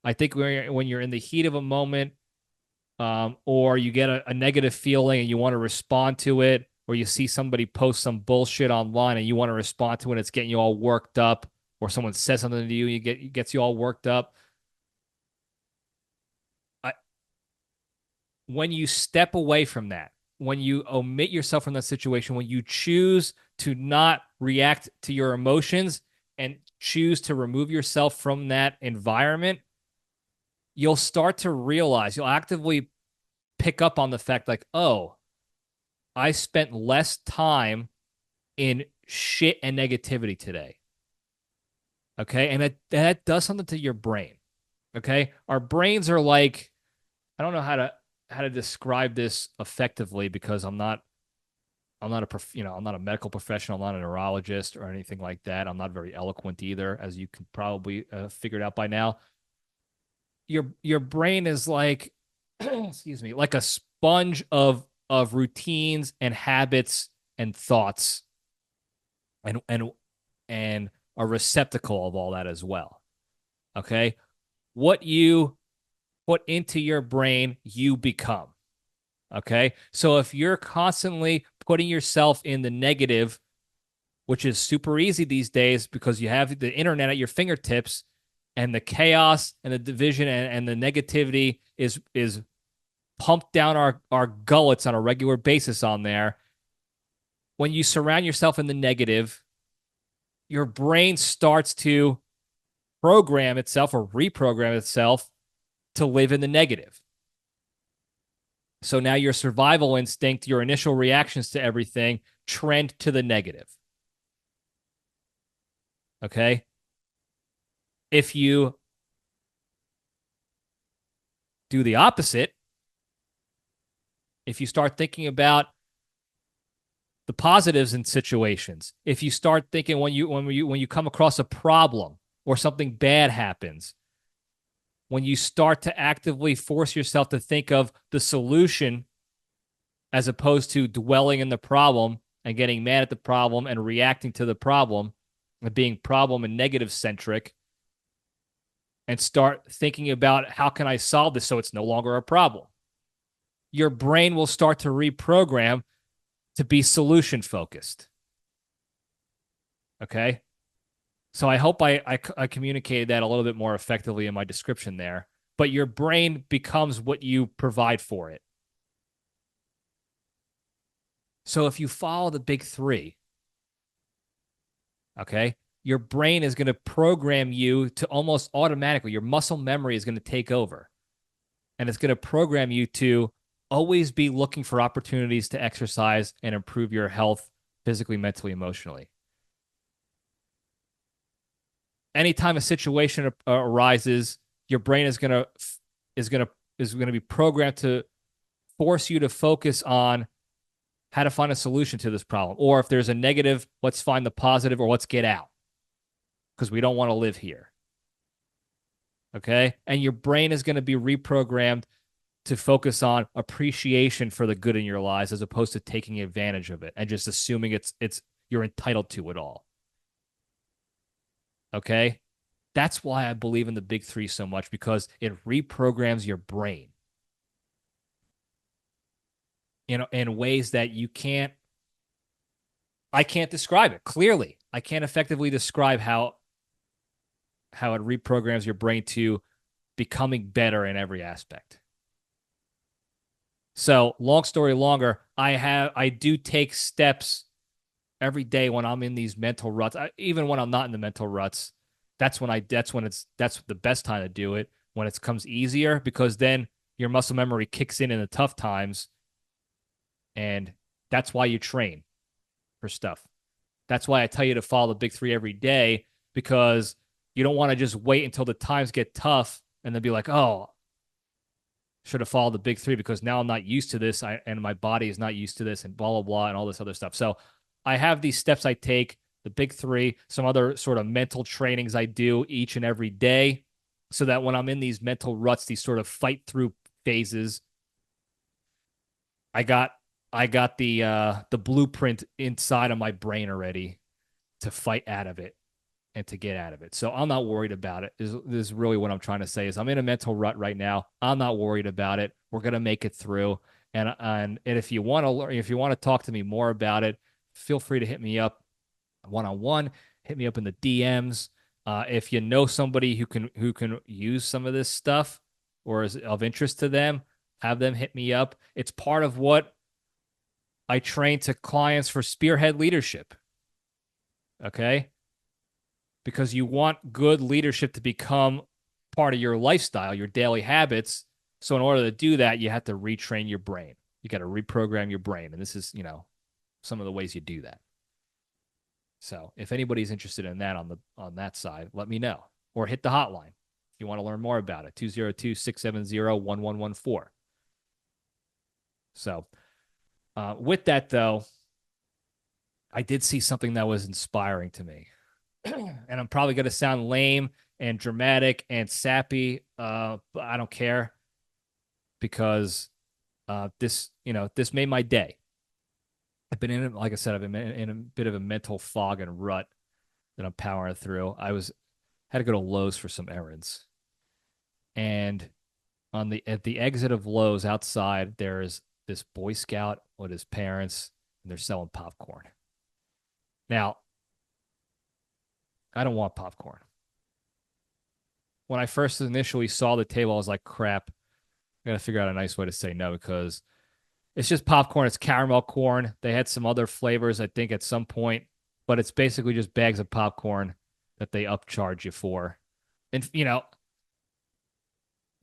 I think when you're in the heat of a moment, or you get a negative feeling and you want to respond to it, or you see somebody post some bullshit online and you want to respond to it, it's getting you all worked up, or someone says something to you, it gets you all worked up. When you step away from that, when you omit yourself from that situation, when you choose to not react to your emotions and choose to remove yourself from that environment, you'll start to realize, you'll actively pick up on the fact like, oh, I spent less time in shit and negativity today. Okay. And that does something to your brain. Okay. Our brains are like, I don't know how to describe this effectively because I'm not I'm not a medical professional. I'm not a neurologist or anything like that. I'm not very eloquent either, as you can probably figure it out by now. Your brain is like excuse me, like a sponge of routines and habits and thoughts and a receptacle of all that as well. Okay? What you put into your brain, you become. Okay? So if you're constantly putting yourself in the negative, which is super easy these days because you have the internet at your fingertips, and the chaos and the division and the negativity is pumped down our gullets on a regular basis on there. When you surround yourself in the negative, your brain starts to program itself or reprogram itself to live in the negative. So now your survival instinct, your initial reactions to everything trend to the negative. Okay? If you do the opposite, if you start thinking about the positives in situations, if you start thinking when you come across a problem or something bad happens, when you start to actively force yourself to think of the solution as opposed to dwelling in the problem and getting mad at the problem and reacting to the problem and being problem and negative centric, and start thinking about how can I solve this so it's no longer a problem, your brain will start to reprogram to be solution focused. Okay? So I hope I communicated that a little bit more effectively in my description there. But your brain becomes what you provide for it. So if you follow the big three, okay, your brain is going to program you to almost automatically, your muscle memory is going to take over. And it's going to program you to always be looking for opportunities to exercise and improve your health physically, mentally, emotionally. Anytime a situation arises, your brain is going to be programmed to force you to focus on how to find a solution to this problem. Or if there's a negative, let's find the positive, or let's get out because we don't want to live here. Okay? And your brain is going to be reprogrammed to focus on appreciation for the good in your lives as opposed to taking advantage of it and just assuming it's you're entitled to it all. Okay? That's why I believe in the big three so much, because it reprograms your brain in ways that I can't describe it clearly. I can't effectively describe how it reprograms your brain to becoming better in every aspect. So, long story longer, I do take steps every day when I'm in these mental ruts. Even when I'm not in the mental ruts, that's the best time to do it, when it comes easier, because then your muscle memory kicks in the tough times, and that's why you train for stuff. That's why I tell you to follow the big three every day, because you don't want to just wait until the times get tough and then be like, oh, should have followed the big three because now I'm not used to this and my body is not used to this and blah, blah, blah, and all this other stuff. So I have these steps I take, the big three, some other sort of mental trainings I do each and every day, so that when I'm in these mental ruts, these sort of fight through phases, I got the blueprint inside of my brain already to fight out of it and to get out of it. So I'm not worried about it. This is really what I'm trying to say, is I'm in a mental rut right now. I'm not worried about it. We're going to make it through. And if you want to learn, if you want to talk to me more about it, feel free to hit me up one-on-one, hit me up in the DMs. If you know somebody who can use some of this stuff or is of interest to them, have them hit me up. It's part of what I train to clients for spearhead leadership. Okay? Because you want good leadership to become part of your lifestyle, your daily habits. So in order to do that, you have to retrain your brain. You got to reprogram your brain. And this is, some of the ways you do that. So if anybody's interested in that on that side, let me know. Or hit the hotline if you want to learn more about it, 202-670-1114. So with that, though, I did see something that was inspiring to me. And I'm probably going to sound lame and dramatic and sappy, but I don't care. because this made my day. I've been in, like I said, I've been in a bit of a mental fog and rut that I'm powering through. Had to go to Lowe's for some errands, and at the exit of Lowe's outside, there is this Boy Scout with his parents, and they're selling popcorn. Now, I don't want popcorn. When I first initially saw the table, I was like, crap, I got to figure out a nice way to say no because it's just popcorn. It's caramel corn. They had some other flavors, I think, at some point, but it's basically just bags of popcorn that they upcharge you for. And,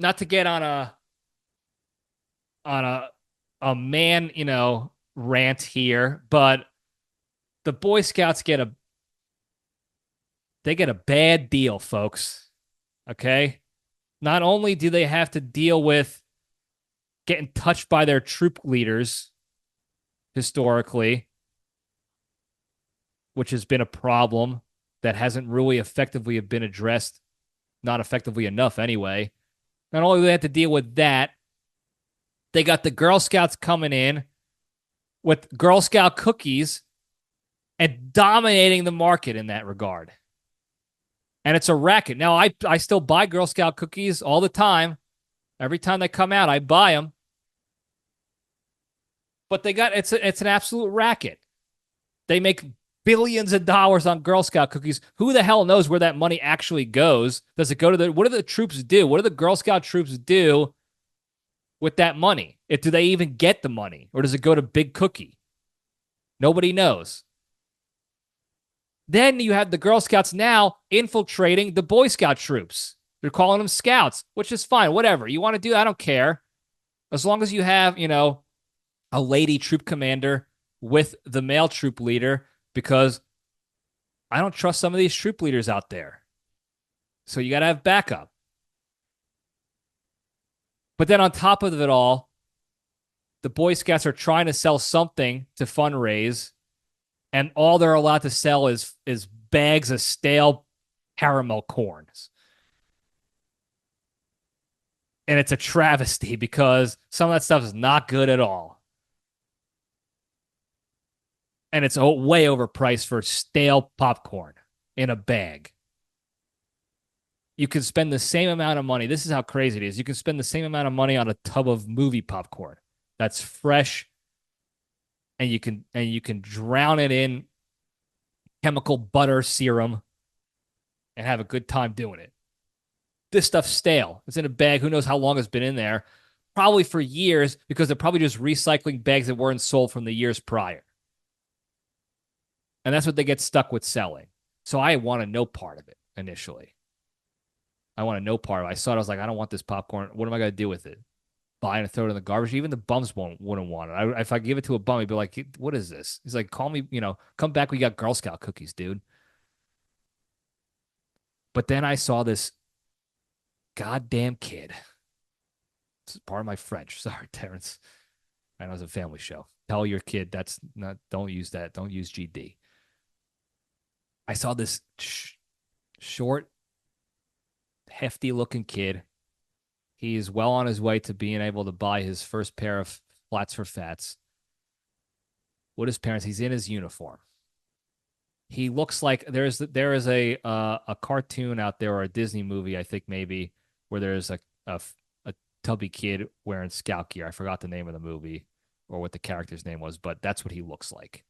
not to get on a man, rant here, but the Boy Scouts get a bad deal, folks. Okay? Not only do they have to deal with getting touched by their troop leaders historically, which has been a problem that hasn't really effectively been addressed, not effectively enough anyway. Not only do they have to deal with that, they got the Girl Scouts coming in with Girl Scout cookies and dominating the market in that regard. And it's a racket. Now, I still buy Girl Scout cookies all the time. Every time they come out, I buy them. But it's an absolute racket. They make billions of dollars on Girl Scout cookies. Who the hell knows where that money actually goes? Does it go to what do the troops do? What do the Girl Scout troops do with that money? Do they even get the money? Or does it go to Big Cookie? Nobody knows. Then you have the Girl Scouts now infiltrating the Boy Scout troops. They're calling them scouts, which is fine. Whatever. You want to do, I don't care. As long as you have, a lady troop commander with the male troop leader, because I don't trust some of these troop leaders out there. So you got to have backup. But then on top of it all, the Boy Scouts are trying to sell something to fundraise, and all they're allowed to sell is bags of stale caramel corns. And it's a travesty because some of that stuff is not good at all. And it's way overpriced for stale popcorn in a bag. You can spend the same amount of money. This is how crazy it is. You can spend the same amount of money on a tub of movie popcorn that's fresh, and you can drown it in chemical butter serum and have a good time doing it. This stuff's stale. It's in a bag. Who knows how long it's been in there? Probably for years, because they're probably just recycling bags that weren't sold from the years prior. And that's what they get stuck with selling. So I want no part of it initially. I want no part of it. I saw it. I was like, I don't want this popcorn. What am I going to do with it? Buy it and throw it in the garbage? Even the bums wouldn't want it. If I give it to a bum, he'd be like, what is this? He's like, call me, come back. We got Girl Scout cookies, dude. But then I saw this goddamn kid. This is part of my French. Sorry, Terrence. I know it's a family show. Tell your kid don't use that. Don't use GD. I saw this short, hefty looking kid. He is well on his way to being able to buy his first pair of flats for fats. With his parents, he's in his uniform. He looks like there is a cartoon out there, or a Disney movie, I think maybe, where there's a tubby kid wearing scout gear. I forgot the name of the movie or what the character's name was, but that's what he looks like.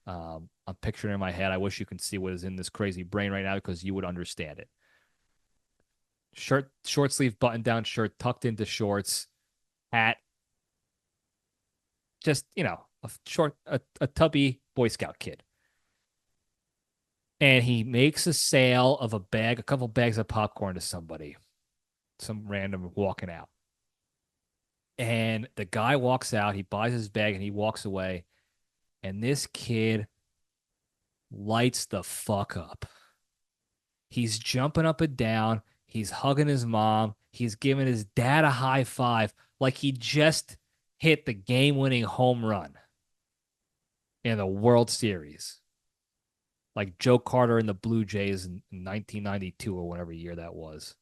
I'm picturing in my head. I wish you could see what is in this crazy brain right now, because you would understand it. Shirt, short sleeve button down shirt, tucked into shorts, hat. Just, a tubby Boy Scout kid. And he makes a sale of a couple bags of popcorn to somebody, some random walking out. And the guy walks out, he buys his bag, and he walks away. And this kid lights the fuck up. He's jumping up and down. He's hugging his mom. He's giving his dad a high five like he just hit the game-winning home run in the World Series. Like Joe Carter and the Blue Jays in 1992 or whatever year that was.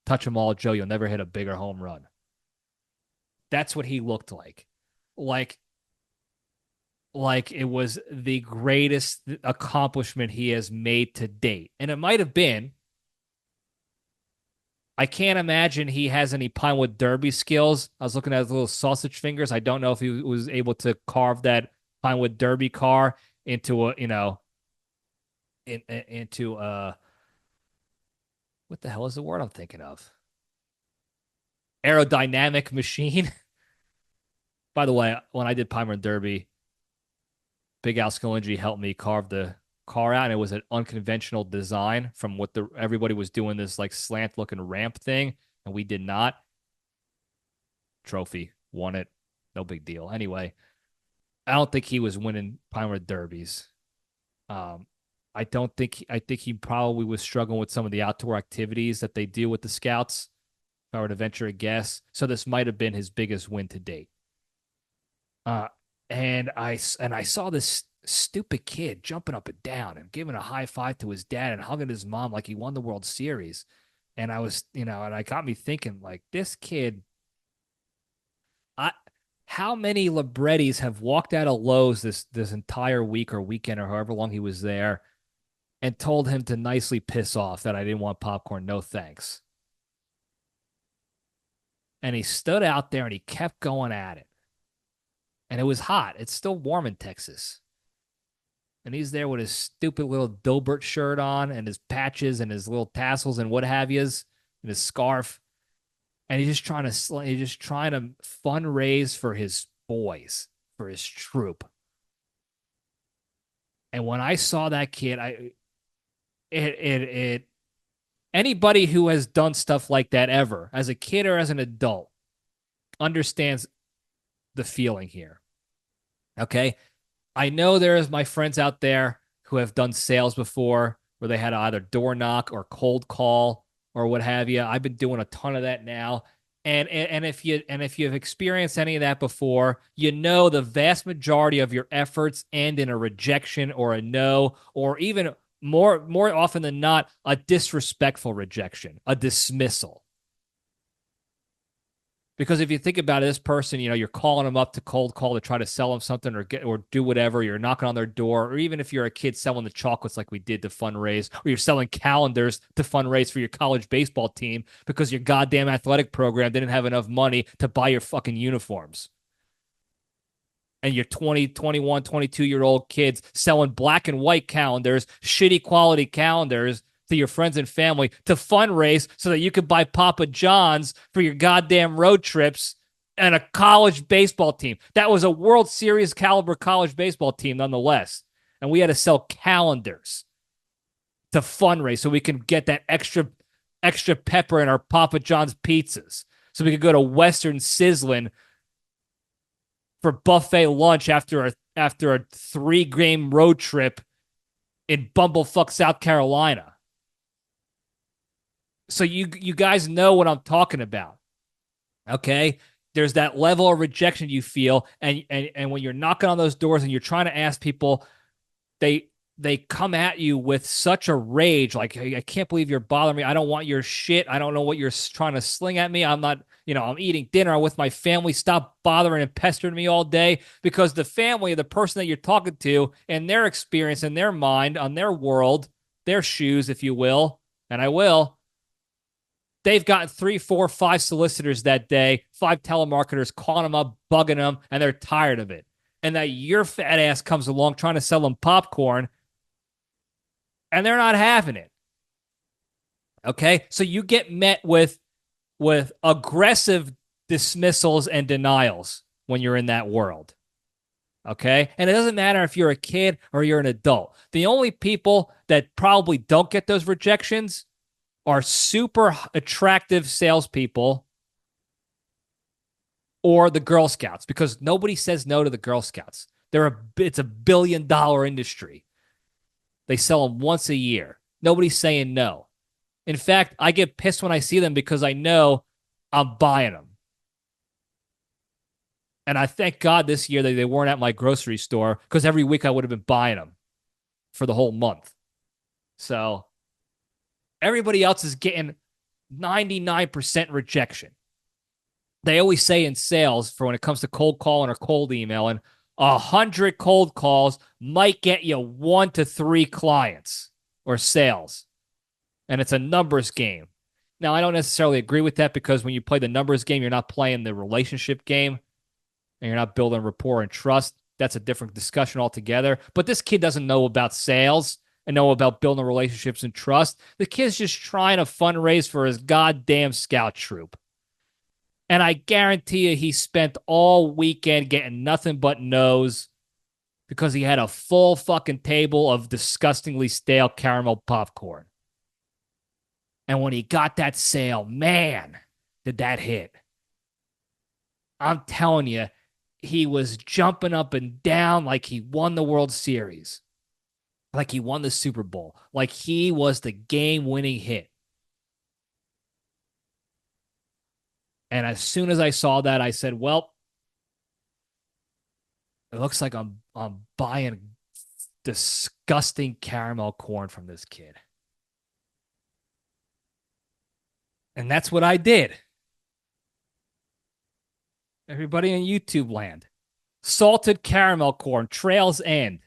Touch them all, Joe. You'll never hit a bigger home run. That's what he looked like. Like like it was the greatest accomplishment he has made to date. And it might have been. I can't imagine he has any Pinewood Derby skills. I was looking at his little sausage fingers. I don't know if he was able to carve that Pinewood Derby car into a, into what the hell is the word I'm thinking of? Aerodynamic machine. By the way, when I did Pinewood Derby, Big Al Scalingi helped me carve the car out, and it was an unconventional design from what the everybody was doing, this like slant looking ramp thing, and we did not. Trophy, won it, no big deal. Anyway, I don't think he was winning Pinewood Derbies. Um, I don't think I think he probably was struggling with some of the outdoor activities that they do with the scouts. If I were to venture a guess, so this might have been his biggest win to date. Uh, and I saw this stupid kid jumping up and down and giving a high five to his dad and hugging his mom like he won the World Series. And I was, and I got me thinking, like, this kid, I how many Librettis have walked out of Lowe's this entire week or weekend or however long he was there and told him to nicely piss off that I didn't want popcorn, no thanks. And he stood out there and he kept going at it. And it was hot. It's still warm in Texas. And he's there with his stupid little Dilbert shirt on and his patches and his little tassels and what have yous and his scarf. And he's just trying to fundraise for his boys, for his troop. And when I saw that kid, anybody who has done stuff like that ever, as a kid or as an adult, understands the feeling here. Okay. I know there's my friends out there who have done sales before where they had to either door knock or cold call or what have you. I've been doing a ton of that now. And if you've experienced any of that before, you know the vast majority of your efforts end in a rejection or a no, or even more often than not, a disrespectful rejection, a dismissal. Because if you think about it, this person, you're calling them up to cold call to try to sell them something or do whatever. You're knocking on their door, or even if you're a kid selling the chocolates like we did to fundraise, or you're selling calendars to fundraise for your college baseball team because your goddamn athletic program didn't have enough money to buy your fucking uniforms. And your 20, 21, 22-year-old kids selling black and white calendars, shitty quality calendars to your friends and family to fundraise so that you could buy Papa John's for your goddamn road trips and a college baseball team. That was a World Series caliber college baseball team nonetheless. And we had to sell calendars to fundraise so we can get that extra pepper in our Papa John's pizzas. So we could go to Western Sizzlin for buffet lunch after a 3-game road trip in Bumblefuck, South Carolina. So you guys know what I'm talking about. Okay? There's that level of rejection you feel, and when you're knocking on those doors and you're trying to ask people, they come at you with such a rage, like, I can't believe you're bothering me. I don't want your shit. I don't know what you're trying to sling at me. I'm not, I'm eating dinner with my family. Stop bothering and pestering me all day, because the family, the person that you're talking to, and their experience in their mind, on their world, their shoes, if you will, and I will, they've gotten 3, 4, 5 solicitors that day, 5 telemarketers calling them up, bugging them, and they're tired of it. And that your fat ass comes along trying to sell them popcorn, and they're not having it. Okay? So you get met with aggressive dismissals and denials when you're in that world. Okay? And it doesn't matter if you're a kid or you're an adult. The only people that probably don't get those rejections are super attractive salespeople or the Girl Scouts, because nobody says no to the Girl Scouts. It's a $1 billion industry. They sell them once a year. Nobody's saying no. In fact, I get pissed when I see them because I know I'm buying them. And I thank God this year that they weren't at my grocery store, because every week I would have been buying them for the whole month. So everybody else is getting 99% rejection. They always say in sales, for when it comes to cold calling or cold emailing, 100 cold calls might get you 1 to 3 clients or sales. And it's a numbers game. Now, I don't necessarily agree with that, because when you play the numbers game, you're not playing the relationship game, and you're not building rapport and trust. That's a different discussion altogether. But this kid doesn't know about sales and know about building relationships and trust. The kid's just trying to fundraise for his goddamn scout troop. And I guarantee you he spent all weekend getting nothing but no's, because he had a full fucking table of disgustingly stale caramel popcorn. And when he got that sale, man, did that hit. I'm telling you, he was jumping up and down like he won the World Series, like he won the Super Bowl, like he was the game-winning hit. And as soon as I saw that, I said, well, it looks like I'm buying disgusting caramel corn from this kid. And that's what I did. Everybody in YouTube land. Salted caramel corn, Trails End.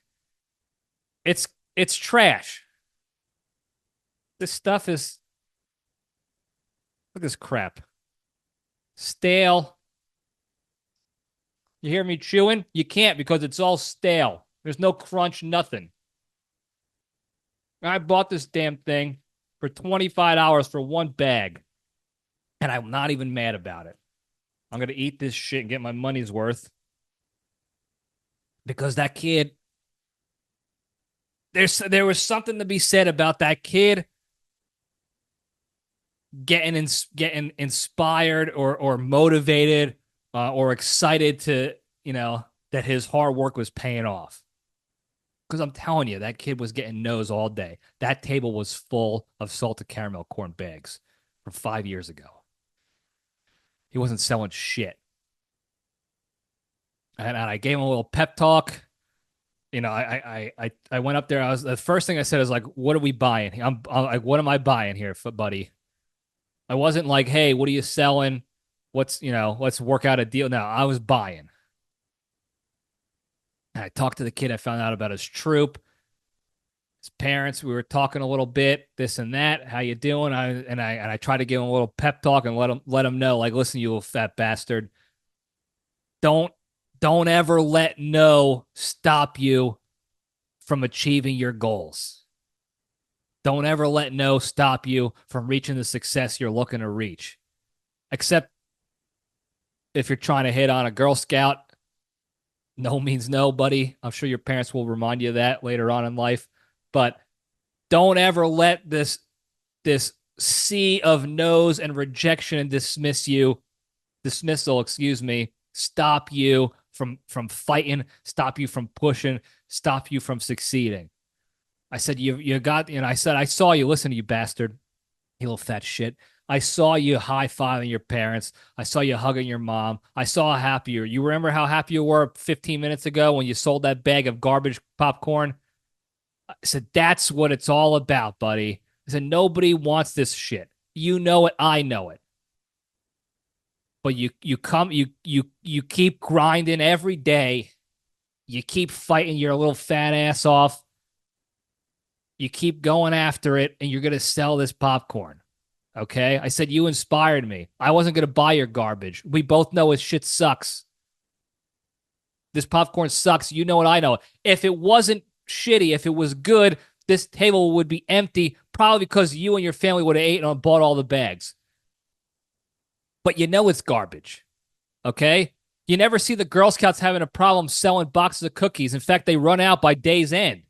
It's trash. This stuff is, look at this crap. Stale. You hear me chewing? You can't, because it's all stale. There's no crunch, nothing. I bought this damn thing for $25 for 1 bag, and I'm not even mad about it. I'm going to eat this shit and get my money's worth, because that kid, there was something to be said about that kid getting inspired or motivated or excited to, that his hard work was paying off. Because I'm telling you, that kid was getting no's all day. That table was full of salted caramel corn bags from 5 years ago. He wasn't selling shit. And I gave him a little pep talk. I went up there. The first thing I said is like, "What are we buying? I'm like, what am I buying here, buddy?" I wasn't like, "Hey, what are you selling? Let's work out a deal." No, I was buying. And I talked to the kid. I found out about his troop, his parents. We were talking a little bit, this and that. How you doing? I tried to give him a little pep talk and let him know, like, listen, you little fat bastard. Don't ever let no stop you from achieving your goals. Don't ever let no stop you from reaching the success you're looking to reach. Except if you're trying to hit on a Girl Scout, no means no, buddy. I'm sure your parents will remind you of that later on in life. But don't ever let this sea of no's and rejection and dismissal, stop you from fighting, stop you from pushing, stop you from succeeding. I said, you got, I said, I saw you. Listen to you, bastard. You little fat shit. I saw you high-fiving your parents. I saw you hugging your mom. I saw how happy you were. You remember how happy you were 15 minutes ago when you sold that bag of garbage popcorn? I said, that's what it's all about, buddy. I said, nobody wants this shit. You know it. I know it. But you keep grinding every day. You keep fighting your little fat ass off. You keep going after it, and you're going to sell this popcorn. Okay? I said, you inspired me. I wasn't going to buy your garbage. We both know his shit sucks. This popcorn sucks. You know what? I know. If it wasn't shitty, if it was good, this table would be empty, probably because you and your family would have eaten and bought all the bags. But you know it's garbage. Okay? You never see the Girl Scouts having a problem selling boxes of cookies. In fact, they run out by day's end.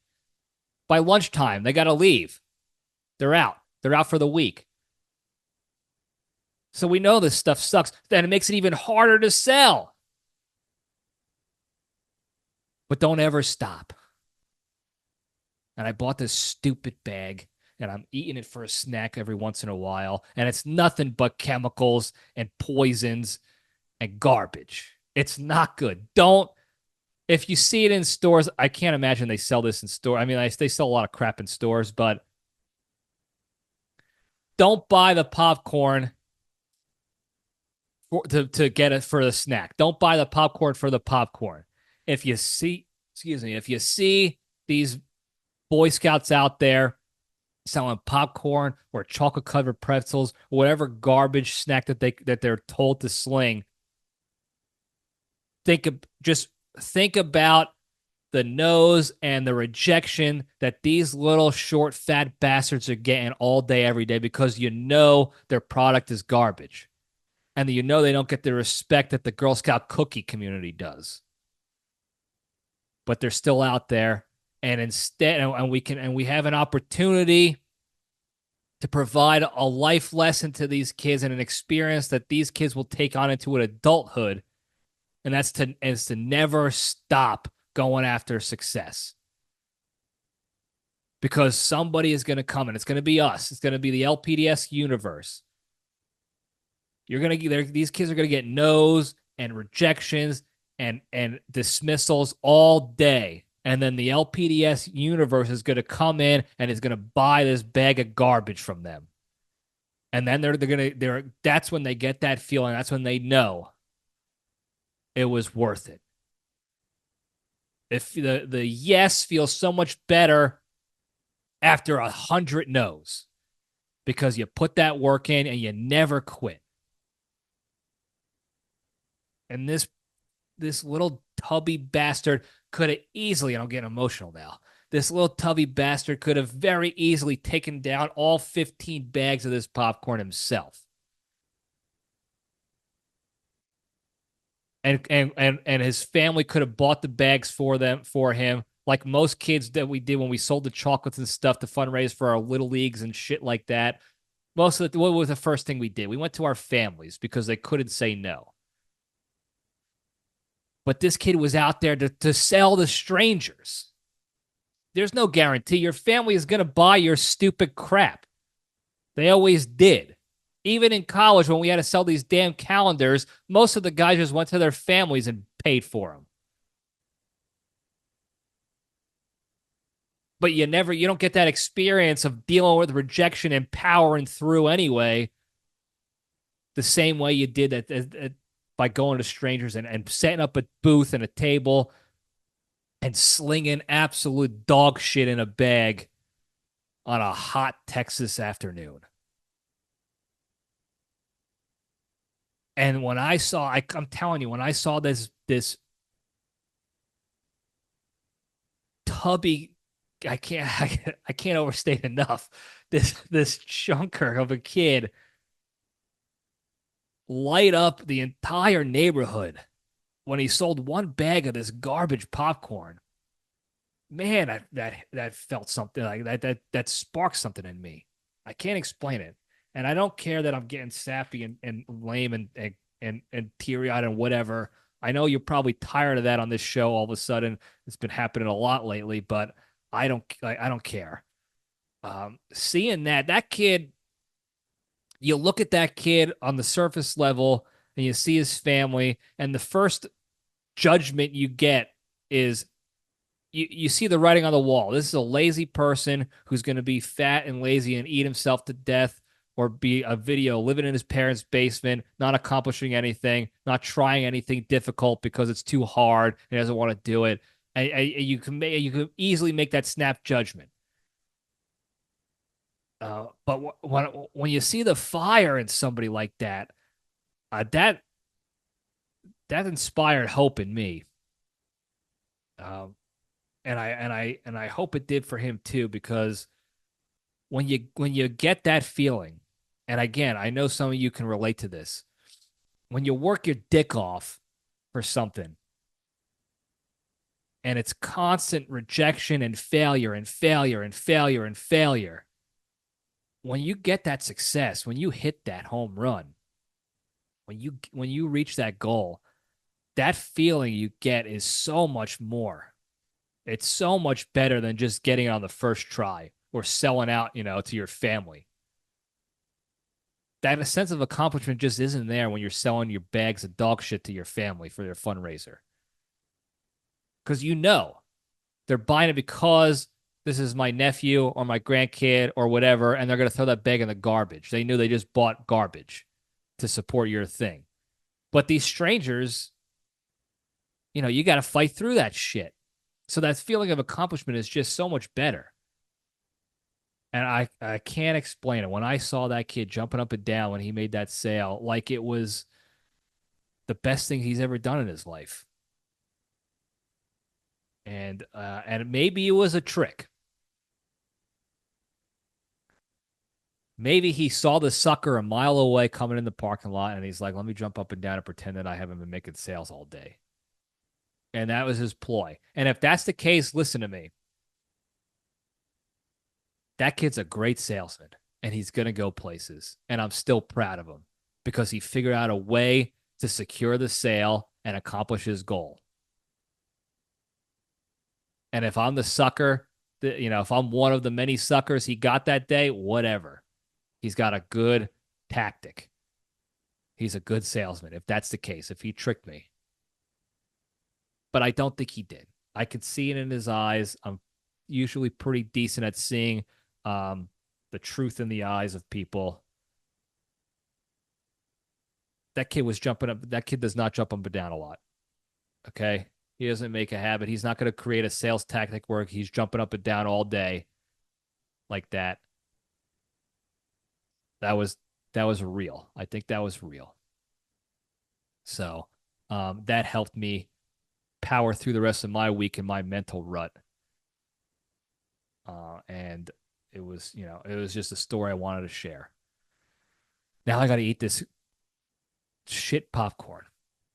By lunchtime, they got to leave. They're out. They're out for the week. So we know this stuff sucks. Then it makes it even harder to sell. But don't ever stop. And I bought this stupid bag, and I'm eating it for a snack every once in a while. And it's nothing but chemicals and poisons and garbage. It's not good. If you see it in stores, I can't imagine they sell this in stores. I mean, they sell a lot of crap in stores, but don't buy the popcorn to get it for the snack. Don't buy the popcorn for the popcorn. If you see, excuse me, if you see these Boy Scouts out there selling popcorn or chocolate covered pretzels, whatever garbage snack that they're told to sling, just think about the nose and the rejection that these little short fat bastards are getting all day every day because you know their product is garbage. And you know they don't get the respect that the Girl Scout cookie community does. But they're still out there, and instead, and we have an opportunity to provide a life lesson to these kids and an experience that these kids will take on into an adulthood, and that's to never stop going after success. Because somebody is going to come, and it's going to be us. It's going to be the LPDS universe. These kids are gonna get no's and rejections and dismissals all day, and then the LPDS universe is gonna come in and is gonna buy this bag of garbage from them, and then that's when they get that feeling. That's when they know it was worth it. If the yes feels so much better after 100 no's because you put that work in and you never quit. And this little tubby bastard could have easily, and I'm getting emotional now, this little tubby bastard could have very easily taken down all 15 bags of this popcorn himself. And his family could have bought the bags for him, like most kids that we did when we sold the chocolates and stuff to fundraise for our little leagues and shit like that. What was the first thing we did? We went to our families because they couldn't say no. But this kid was out there to sell to strangers. There's no guarantee your family is going to buy your stupid crap. They always did. Even in college, when we had to sell these damn calendars, most of the guys just went to their families and paid for them. But you don't get that experience of dealing with rejection and powering through anyway, the same way you did by going to strangers and setting up a booth and a table and slinging absolute dog shit in a bag on a hot Texas afternoon. And when I saw, I'm telling you, when I saw this tubby, I can't overstate enough, this chunker of a kid light up the entire neighborhood when he sold one bag of this garbage popcorn. Man, that felt something like that sparked something in me. I can't explain it. And I don't care that I'm getting sappy and lame and teary-eyed and whatever. I know you're probably tired of that on this show all of a sudden. It's been happening a lot lately, but I don't care. Seeing that kid, you look at that kid on the surface level and you see his family, and the first judgment you get is you see the writing on the wall. This is a lazy person who's going to be fat and lazy and eat himself to death, or be a video living in his parents' basement, not accomplishing anything, not trying anything difficult because it's too hard and he doesn't want to do it. And you can easily make that snap judgment. But when you see the fire in somebody like that, that inspired hope in me. And I hope it did for him too, because when you get that feeling, and again, I know some of you can relate to this, when you work your dick off for something, and it's constant rejection and failure and failure and failure and failure, when you get that success, when you hit that home run, when you reach that goal, that feeling you get is so much more. It's so much better than just getting it on the first try or selling out, to your family. That sense of accomplishment just isn't there when you're selling your bags of dog shit to your family for their fundraiser. Because they're buying it because this is my nephew or my grandkid or whatever, and they're going to throw that bag in the garbage. They knew they just bought garbage to support your thing. But these strangers, you got to fight through that shit. So that feeling of accomplishment is just so much better. And I can't explain it. When I saw that kid jumping up and down when he made that sale, like it was the best thing he's ever done in his life. And maybe it was a trick. Maybe he saw the sucker a mile away coming in the parking lot, and he's like, let me jump up and down and pretend that I haven't been making sales all day. And that was his ploy. And if that's the case, listen to me. That kid's a great salesman, and he's going to go places. And I'm still proud of him because he figured out a way to secure the sale and accomplish his goal. And if I'm the sucker, if I'm one of the many suckers he got that day, whatever. He's got a good tactic. He's a good salesman, if that's the case, if he tricked me. But I don't think he did. I could see it in his eyes. I'm usually pretty decent at seeing the truth in the eyes of people. That kid was jumping up. That kid does not jump up and down a lot. Okay? He doesn't make a habit. He's not going to create a sales tactic where he's jumping up and down all day like that. That was real. I think that was real. So that helped me power through the rest of my week in my mental rut. And it was just a story I wanted to share. Now I got to eat this shit popcorn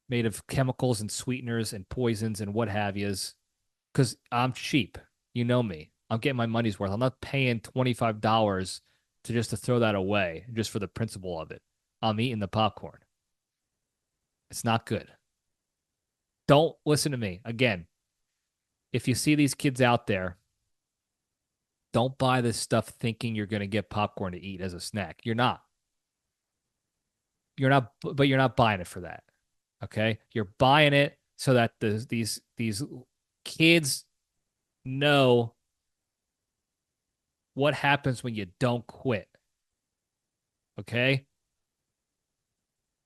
made of chemicals and sweeteners and poisons and what have yous, because I'm cheap. You know me. I'm getting my money's worth. I'm not paying $25 to throw that away just for the principle of it. I'm eating the popcorn. It's not good. Don't listen to me. Again, if you see these kids out there, don't buy this stuff thinking you're going to get popcorn to eat as a snack. You're not. But you're not buying it for that. Okay? You're buying it so that these kids know what happens when you don't quit. Okay?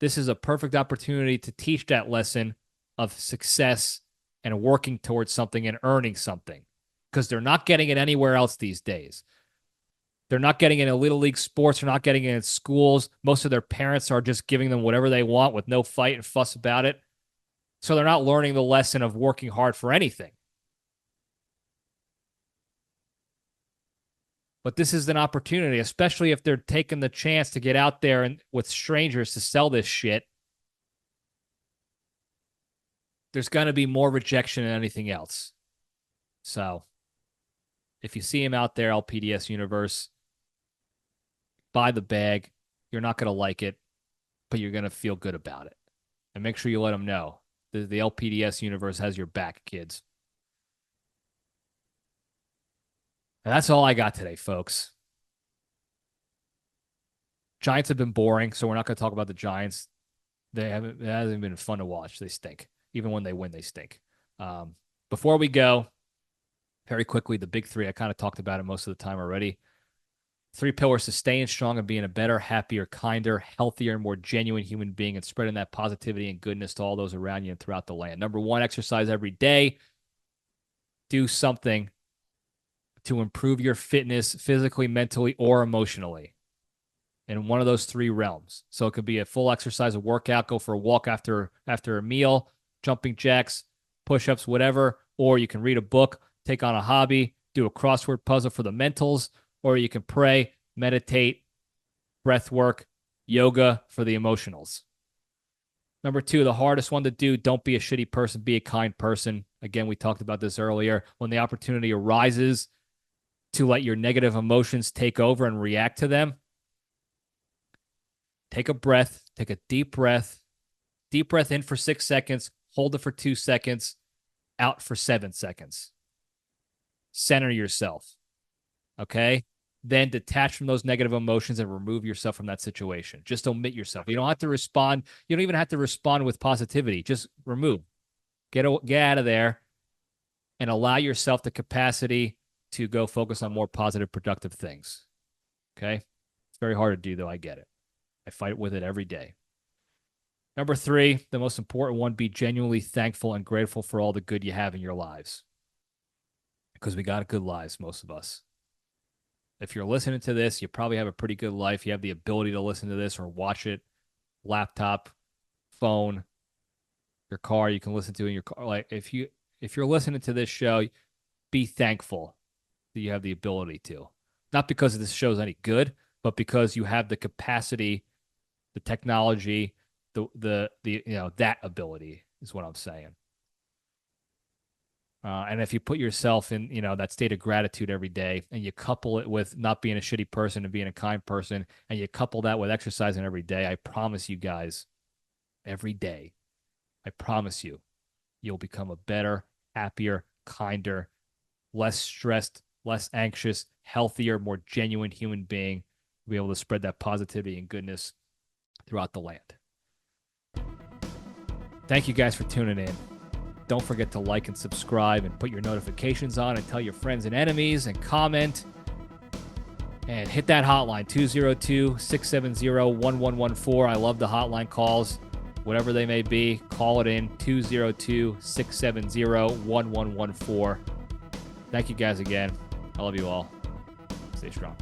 This is a perfect opportunity to teach that lesson of success and working towards something and earning something, because they're not getting it anywhere else these days. They're not getting it in Little League sports. They're not getting it in schools. Most of their parents are just giving them whatever they want with no fight and fuss about it. So they're not learning the lesson of working hard for anything. But this is an opportunity, especially if they're taking the chance to get out there and with strangers to sell this shit. There's going to be more rejection than anything else. So if you see him out there, LPDS universe, buy the bag. You're not going to like it, but you're going to feel good about it. And make sure you let them know. The LPDS universe has your back, kids. And that's all I got today, folks. Giants have been boring, so we're not going to talk about the Giants. It hasn't been fun to watch. They stink. Even when they win, they stink. Before we go, very quickly, the big three. I kind of talked about it most of the time already. 3 pillars to staying strong and being a better, happier, kinder, healthier, and more genuine human being, and spreading that positivity and goodness to all those around you and throughout the land. Number 1, exercise every day. Do something to improve your fitness physically, mentally, or emotionally in one of those 3 realms. So it could be a full exercise, a workout, go for a walk after a meal, jumping jacks, push-ups, whatever. Or you can read a book, take on a hobby, do a crossword puzzle for the mentals, or you can pray, meditate, breath work, yoga for the emotionals. Number 2, the hardest one to do, don't be a shitty person, be a kind person. Again, we talked about this earlier. When the opportunity arises to let your negative emotions take over and react to them, take a breath, take a deep breath in for 6 seconds, hold it for 2 seconds, out for 7 seconds. Center yourself. Okay? Then detach from those negative emotions and remove yourself from that situation. Just omit yourself. You don't have to respond. You don't even have to respond with positivity. Just remove. Get out of there and allow yourself the capacity to go focus on more positive, productive things. Okay? It's very hard to do, though. I get it. I fight with it every day. Number 3, the most important one, be genuinely thankful and grateful for all the good you have in your lives. Because we got good lives, most of us. If you're listening to this, you probably have a pretty good life. You have the ability to listen to this or watch it, laptop, phone, your car. You can listen to it in your car. Like if you're listening to this show, be thankful that you have the ability to. Not because this show's any good, but because you have the capacity, the technology, the that ability is what I'm saying. And if you put yourself in, that state of gratitude every day, and you couple it with not being a shitty person and being a kind person, and you couple that with exercising every day, I promise you guys, every day, I promise you, you'll become a better, happier, kinder, less stressed, less anxious, healthier, more genuine human being. Be able to spread that positivity and goodness throughout the land. Thank you guys for tuning in. Don't forget to like and subscribe and put your notifications on and tell your friends and enemies and comment. And hit that hotline, 202-670-1114. I love the hotline calls. Whatever they may be, call it in, 202-670-1114. Thank you guys again. I love you all. Stay strong.